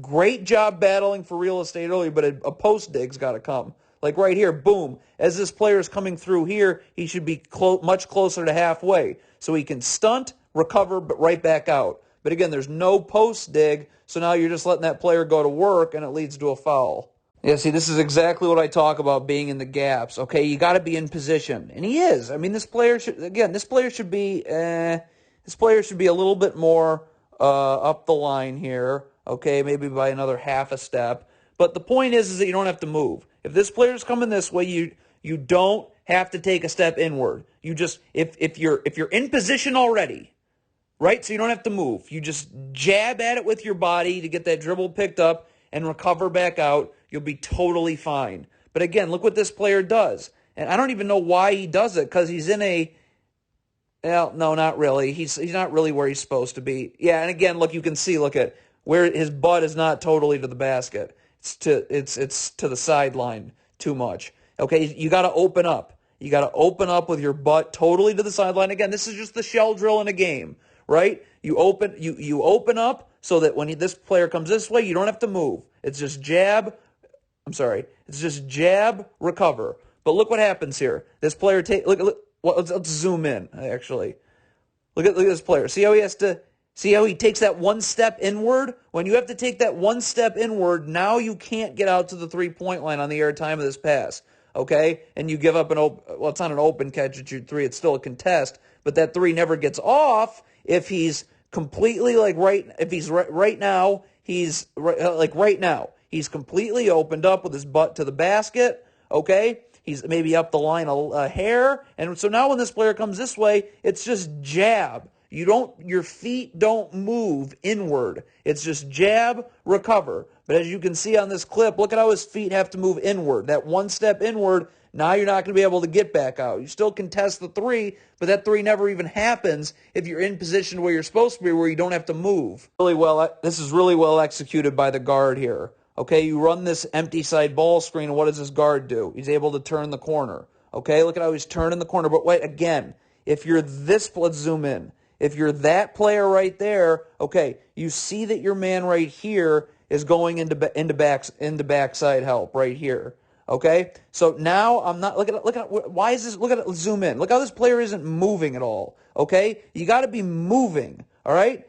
great job battling for real estate early, but a post dig's got to come. Like right here, boom. As this player is coming through here, he should be much closer to halfway. So he can stunt, recover, but right back out. But again, there's no post dig, so now you're just letting that player go to work, and it leads to a foul. Yeah, see, this is exactly what I talk about being in the gaps. Okay, you got to be in position, and he is. I mean, this player should be a little bit more up the line here. Okay, maybe by another half a step. But the point is that you don't have to move. If this player's coming this way, you don't have to take a step inward. You just if you're in position already, right? So you don't have to move. You just jab at it with your body to get that dribble picked up and recover back out. You'll be totally fine. But again, look what this player does. And I don't even know why he does it, because he's in well, no, not really. He's not really where he's supposed to be. Yeah, and again, look, you can see, look at where his butt is not totally to the basket. It's to the sideline too much. Okay, you got to open up. You got to open up with your butt totally to the sideline. Again, this is just the shell drill in a game, right? You open up so that when this player comes this way, you don't have to move. It's just jab. It's just jab, recover. But look what happens here. This player let's zoom in, actually. Look at this player. See how he takes that one step inward? When you have to take that one step inward, now you can't get out to the 3-point line on the airtime of this pass. Okay? And you give up it's not an open catch and shoot 3, it's still a contest, but that 3 never gets off if he's completely right now, he's completely opened up with his butt to the basket, okay? He's maybe up the line a hair, and so now when this player comes this way, it's just jab. Your feet don't move inward. It's just jab, recover. But as you can see on this clip, look at how his feet have to move inward. That one step inward, now you're not going to be able to get back out. You still contest the 3, but that 3 never even happens if you're in position where you're supposed to be, where you don't have to move. This is really well executed by the guard here. Okay, you run this empty side ball screen, and what does this guard do? He's able to turn the corner. Okay, look at how he's turning the corner. But wait, again, if you're let's zoom in. If you're that player right there, okay, you see that your man right here is going into backside help right here. Okay, so now I'm not look at why is this? Look at it. Zoom in. Look how this player isn't moving at all. Okay, you got to be moving. All right.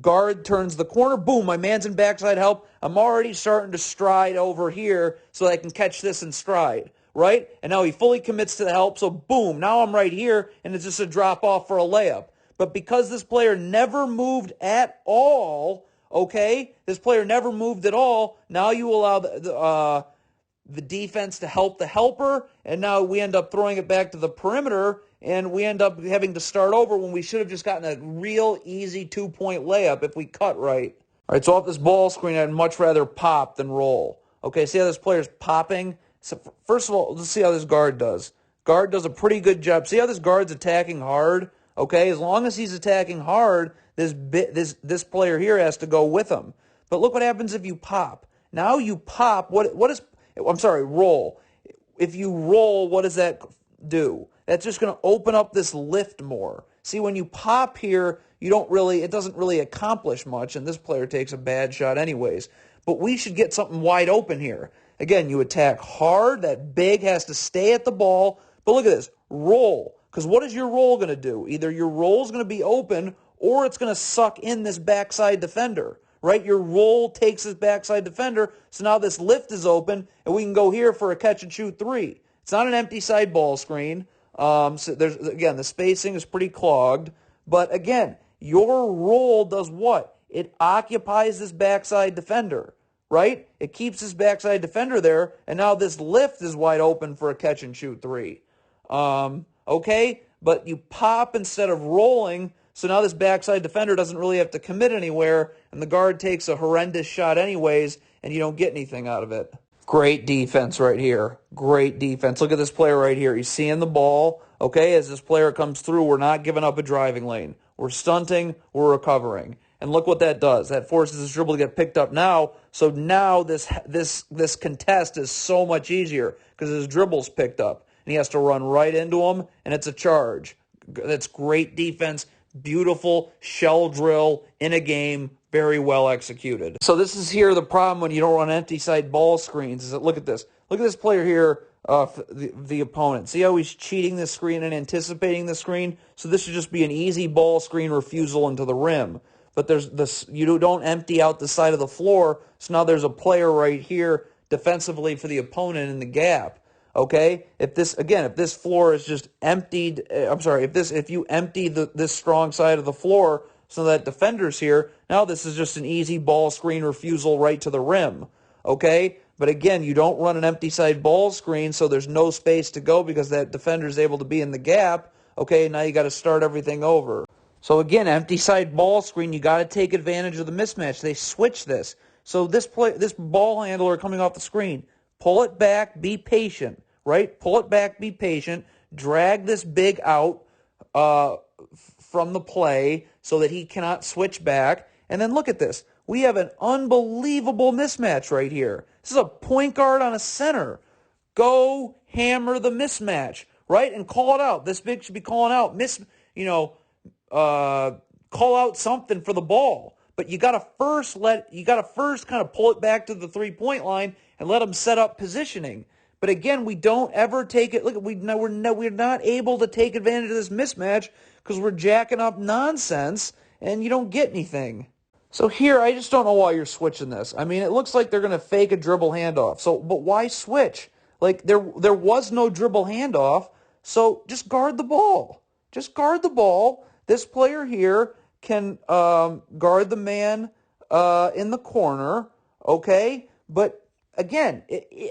Guard turns the corner. Boom, my man's in backside help. I'm already starting to stride over here so I can catch this in stride, right? And now he fully commits to the help. So boom, now I'm right here, and it's just a drop off for a layup. But because this player never moved at all, okay, this player never moved at all, now you allow the defense to help the helper, and now we end up throwing it back to the perimeter, and we end up having to start over when we should have just gotten a real easy 2-point layup if we cut right. All right, so off this ball screen, I'd much rather pop than roll. Okay, see how this player's popping? So first of all, let's see how this guard does. Guard does a pretty good job. See how this guard's attacking hard? Okay, as long as he's attacking hard, this player here has to go with him. But look what happens if you pop. Now you pop. Roll. If you roll, what does that do? That's just going to open up this lift more. See, when you pop here, it doesn't really accomplish much, and this player takes a bad shot anyways. But we should get something wide open here. Again, you attack hard. That big has to stay at the ball. But look at this. Roll. Because what is your roll going to do? Either your roll is going to be open or it's going to suck in this backside defender, right? Your roll takes this backside defender, so now this lift is open, and we can go here for a catch-and-shoot three. It's not an empty side ball screen. So the spacing is pretty clogged. But again, your roll does what? It occupies this backside defender, right? It keeps this backside defender there, and now this lift is wide open for a catch-and-shoot three. Okay, but you pop instead of rolling, so now this backside defender doesn't really have to commit anywhere, and the guard takes a horrendous shot anyways, and you don't get anything out of it. Great defense right here. Great defense. Look at this player right here. He's seeing the ball. Okay, as this player comes through, we're not giving up a driving lane. We're stunting. We're recovering. And look what that does. That forces this dribble to get picked up now. So now this contest is so much easier because his dribble's picked up. And he has to run right into him, and it's a charge. That's great defense. Beautiful shell drill in a game. Very well executed. So this is here the problem when you don't run empty side ball screens. Is that look at this. Look at this player here, the opponent. See how he's cheating the screen and anticipating the screen? So this should just be an easy ball screen refusal into the rim. But there's this, you don't empty out the side of the floor, so now there's a player right here defensively for the opponent in the gap. Okay, if this floor is just emptied, if you empty this strong side of the floor so that defender's here, now this is just an easy ball screen refusal right to the rim. Okay, but again, you don't run an empty side ball screen, so there's no space to go because that defender's able to be in the gap. Okay, now you got to start everything over. So again, empty side ball screen, you got to take advantage of the mismatch. They switch this. So this ball handler coming off the screen, pull it back, be patient, right? Pull it back, be patient, drag this big out from the play so that he cannot switch back. And then look at this. We have an unbelievable mismatch right here. This is a point guard on a center. Go hammer the mismatch, right? And call it out. This big should be calling out, call out something for the ball. But you got to first kind of pull it back to the 3-point line and let them set up positioning. But again, we don't ever take it. Look, we're not able to take advantage of this mismatch because we're jacking up nonsense and you don't get anything. So here, I just don't know why you're switching this. I mean, it looks like they're going to fake a dribble handoff. But why switch? Like there was no dribble handoff. So just guard the ball. Just guard the ball. This player here can guard the man in the corner, okay? But again,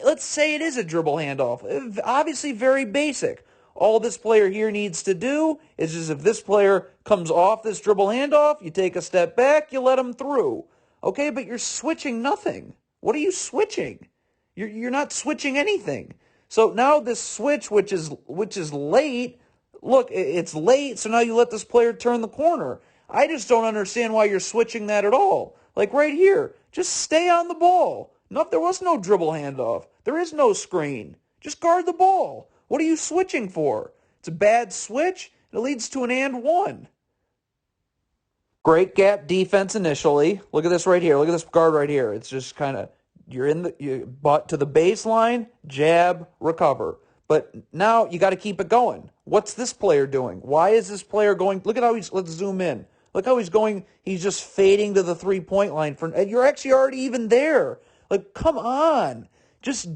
let's say it is a dribble handoff. Obviously very basic. All this player here needs to do is just if this player comes off this dribble handoff, you take a step back, you let him through. Okay, but you're switching nothing. What are you switching? You're not switching anything. So now this switch, which is late, look, it's late, so now you let this player turn the corner. I just don't understand why you're switching that at all. Like right here, just stay on the ball. No, there was no dribble handoff. There is no screen. Just guard the ball. What are you switching for? It's a bad switch. It leads to an and one. Great gap defense initially. Look at this right here. Look at this guard right here. It's just kind of, butt to the baseline, jab, recover. But now you got to keep it going. What's this player doing? Why is this player going? Look at how let's zoom in. Look how he's going. He's just fading to the 3-point line. And you're actually already even there. Like, come on. Just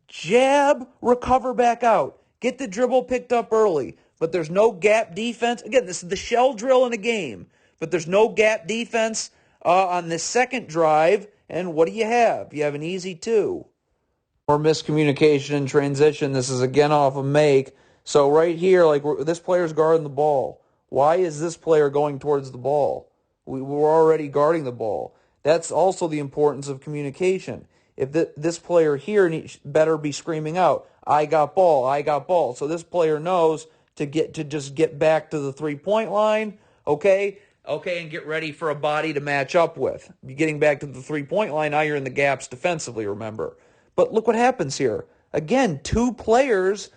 jab, recover back out. Get the dribble picked up early. But there's no gap defense. Again, this is the shell drill in a game. But there's no gap defense on this second drive. And what do you have? You have an easy 2. More miscommunication in transition. This is again off a make. So right here, like this player's guarding the ball. Why is this player going towards the ball? We're already guarding the ball. That's also the importance of communication. If this player here better be screaming out, I got ball, I got ball. So this player knows to just get back to the 3-point line, okay, and get ready for a body to match up with. You're getting back to the 3-point line, now you're in the gaps defensively, remember. But look what happens here. Again, 2 players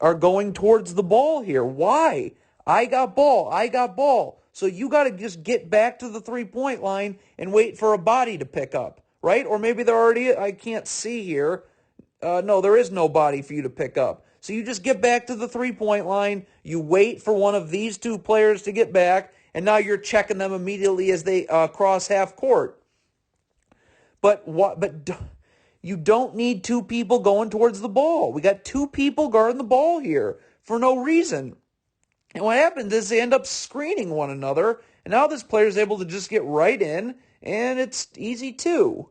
are going towards the ball here. Why? I got ball, I got ball. So you got to just get back to the 3-point line and wait for a body to pick up, right? Or maybe they're already, I can't see here. No, there is no body for you to pick up. So you just get back to the 3-point line, you wait for one of these 2 players to get back, and now you're checking them immediately as they cross half court. But you don't need 2 people going towards the ball. We got 2 people guarding the ball here for no reason. And what happens is they end up screening one another, and now this player is able to just get right in, and it's easy 2.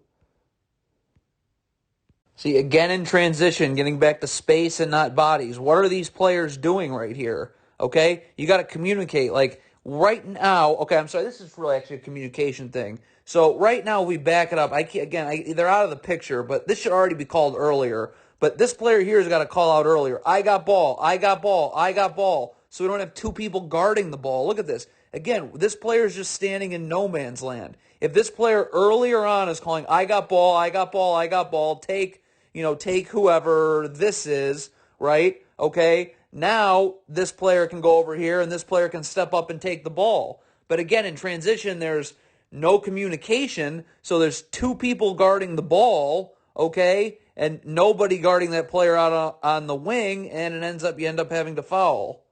See, again in transition, getting back to space and not bodies. What are these players doing right here? Okay? You got to communicate. Like, right now, okay, I'm sorry, this is really actually a communication thing. So, right now, we back it up. They're out of the picture, but this should already be called earlier. But this player here has got to call out earlier. I got ball, I got ball, I got ball. So we don't have 2 people guarding the ball. Look at this. Again, this player is just standing in no man's land. If this player earlier on is calling, I got ball, I got ball, I got ball, take whoever this is, right? Okay, now this player can go over here and this player can step up and take the ball. But again, in transition, there's no communication, so there's 2 people guarding the ball, okay, and nobody guarding that player out on the wing, and you end up having to foul.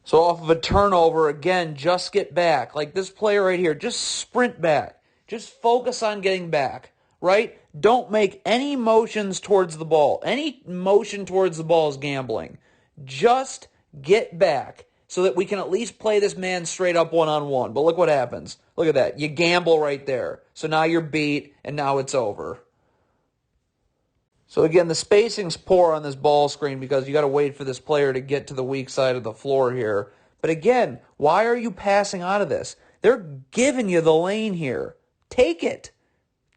So off of a turnover, again, just get back. Like this player right here, just sprint back. Just focus on getting back, right? Don't make any motions towards the ball. Any motion towards the ball is gambling. Just get back so that we can at least play this man straight up one-on-one. But look what happens. Look at that. You gamble right there. So now you're beat, and now it's over. So again, the spacing's poor on this ball screen because you got to wait for this player to get to the weak side of the floor here. But again, why are you passing out of this? They're giving you the lane here. Take it.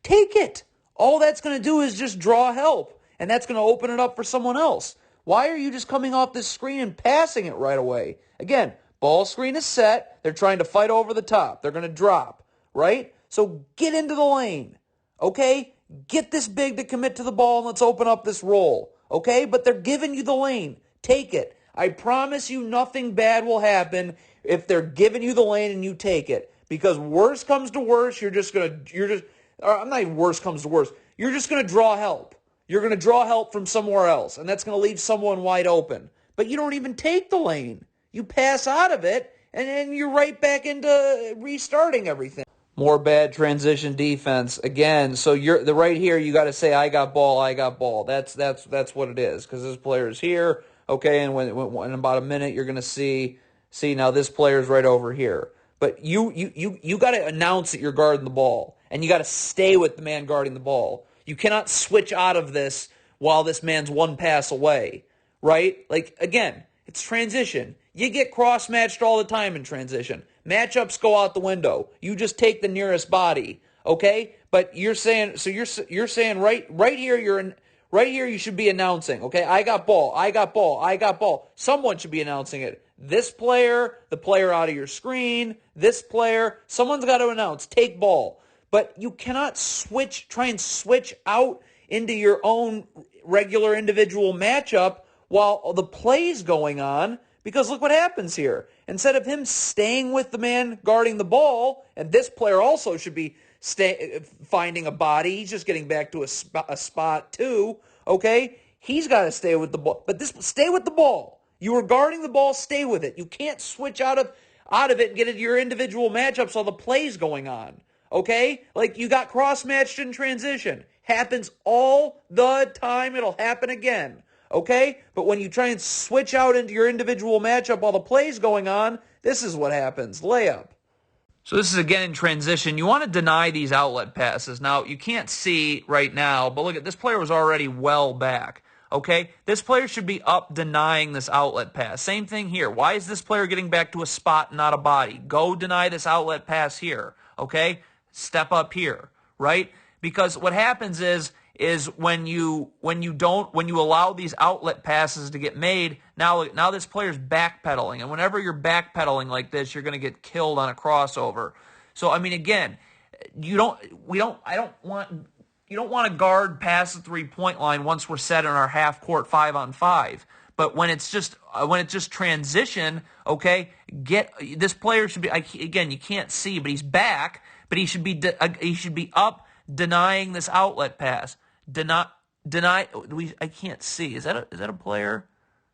Take it. All that's going to do is just draw help, and that's going to open it up for someone else. Why are you just coming off this screen and passing it right away? Again, ball screen is set. They're trying to fight over the top. They're going to drop, right? So get into the lane, okay? Get this big to commit to the ball and let's open up this roll, okay? But they're giving you the lane. Take it. I promise you nothing bad will happen if they're giving you the lane and you take it. Because worst comes to worst, I'm not even worst comes to worst. You're just going to draw help. You're going to draw help from somewhere else, and that's going to leave someone wide open. But you don't even take the lane. You pass out of it, and then you're right back into restarting everything. More bad transition defense again. So right here. You got to say, "I got ball, I got ball." That's what it is because this player is here. Okay, and when in about a minute, you're going to see now this player is right over here. But you got to announce that you're guarding the ball, and you got to stay with the man guarding the ball. You cannot switch out of this while this man's one pass away, right? Like again, it's transition. You get cross-matched all the time in transition. Matchups go out the window. You just take the nearest body, okay? But you're saying right here right here you should be announcing, okay? I got ball. I got ball. I got ball. Someone should be announcing it. This player, the player out of your screen, this player, someone's got to announce, take ball. But you cannot try and switch out into your own regular individual matchup while the play's going on, because look what happens here. Instead of him staying with the man guarding the ball, and this player also should be finding a body, he's just getting back to a spot too, okay? He's got to stay with the ball. But stay with the ball. You were guarding the ball, stay with it. You can't switch out of it and get into your individual matchups while the play's going on. Okay? Like you got cross-matched in transition. Happens all the time. It'll happen again. okay? But when you try and switch out into your individual matchup while the play's going on, this is what happens. Layup. So this is again in transition. You want to deny these outlet passes. Now, you can't see right now, but look at this player was already well back. Okay? This player should be up denying this outlet pass. Same thing here. Why is this player getting back to a spot, not a body? Go deny this outlet pass here. Okay? Step up here, right? Because what happens is when you allow these outlet passes to get made, now this player's backpedaling, and whenever you're backpedaling like this, you're going to get killed on a crossover. So I mean, again, you don't want to guard past the 3-point line once we're set in our half court 5-on-5. But when it's just transition, okay, this player should be, again, you can't see, but he's back, but he should be up denying this outlet pass. I can't see. Is that a player?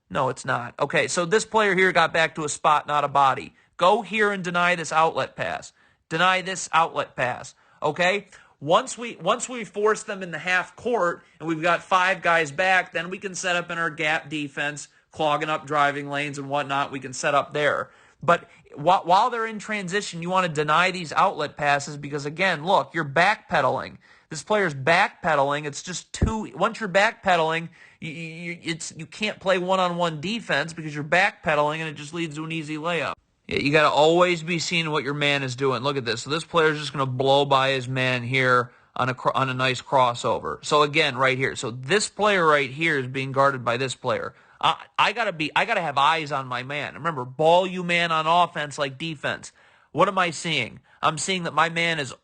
No, it's not. Okay, so this player here got back to a spot, not a body. Go here and deny this outlet pass. Deny this outlet pass. Okay? Once we force them in the half court and we've got 5 guys back, then we can set up in our gap defense, clogging up driving lanes and whatnot. We can set up there. But while they're in transition, you want to deny these outlet passes because, again, look, you're backpedaling. This player's backpedaling. It's just once you're backpedaling, you can't play one-on-one defense because you're backpedaling, and it just leads to an easy layup. Yeah, you got to always be seeing what your man is doing. Look at this. So this player's just going to blow by his man here on a nice crossover. So again, right here. So this player right here is being guarded by this player. I gotta have eyes on my man. Remember, ball you man on offense like defense. What am I seeing? I'm seeing that my man has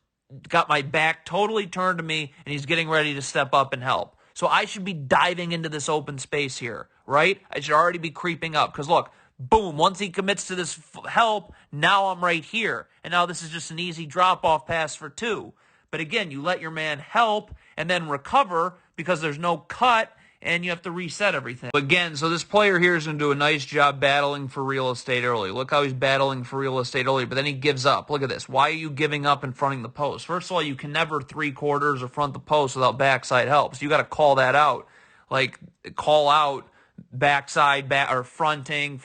got my back totally turned to me, and he's getting ready to step up and help. So I should be diving into this open space here, right? I should already be creeping up because look, boom, once he commits to this help, now I'm right here. And now this is just an easy drop-off pass for 2. But again, you let your man help and then recover because there's no cut, and you have to reset everything. Again, so this player here is going to do a nice job battling for real estate early. Look how he's battling for real estate early, but then he gives up. Look at this. Why are you giving up and fronting the post? First of all, you can never 3/4 or front the post without backside help. So you got to call that out. Like, call out backside, or fronting,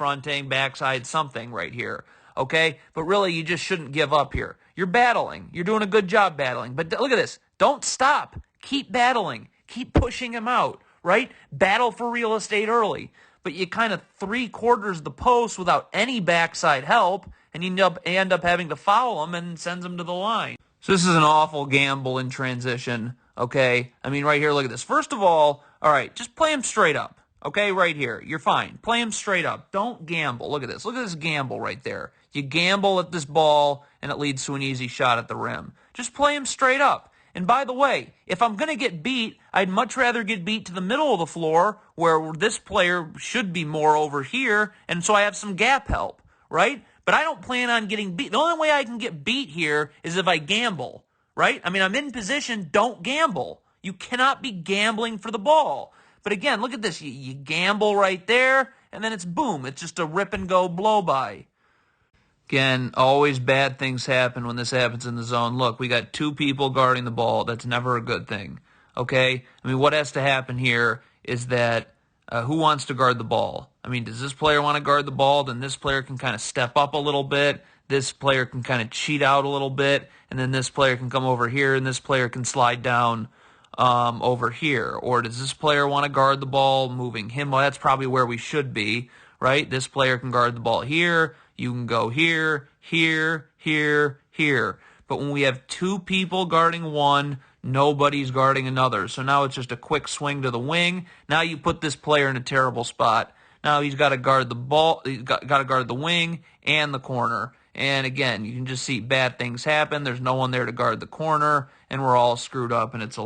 backside, something right here. Okay? But really, you just shouldn't give up here. You're battling. You're doing a good job battling. But look at this. Don't stop. Keep battling. Keep pushing him out. Right? Battle for real estate early. But you kind of 3/4 the post without any backside help, and you end up having to foul him and sends him to the line. So this is an awful gamble in transition, okay? I mean, right here, look at this. First of all right, just play him straight up, okay? Right here. You're fine. Play him straight up. Don't gamble. Look at this. Look at this gamble right there. You gamble at this ball, and it leads to an easy shot at the rim. Just play him straight up. And by the way, if I'm going to get beat, I'd much rather get beat to the middle of the floor where this player should be more over here, and so I have some gap help, right? But I don't plan on getting beat. The only way I can get beat here is if I gamble, right? I mean, I'm in position. Don't gamble. You cannot be gambling for the ball. But again, look at this. You gamble right there, and then it's boom. It's just a rip-and-go blow-by. Again, always bad things happen when this happens in the zone. Look, we got 2 people guarding the ball. That's never a good thing, okay? I mean, what has to happen here is that who wants to guard the ball? I mean, does this player want to guard the ball? Then this player can kind of step up a little bit. This player can kind of cheat out a little bit, and then this player can come over here, and this player can slide down over here. Or does this player want to guard the ball, moving him? Well, that's probably where we should be, right? This player can guard the ball here. You can go here, here, here, here. But when we have 2 people guarding one, nobody's guarding another. So now it's just a quick swing to the wing. Now you put this player in a terrible spot. Now he's got to guard the ball. He's got to guard the wing and the corner. And again, you can just see bad things happen. There's no one there to guard the corner, and we're all screwed up, and it's a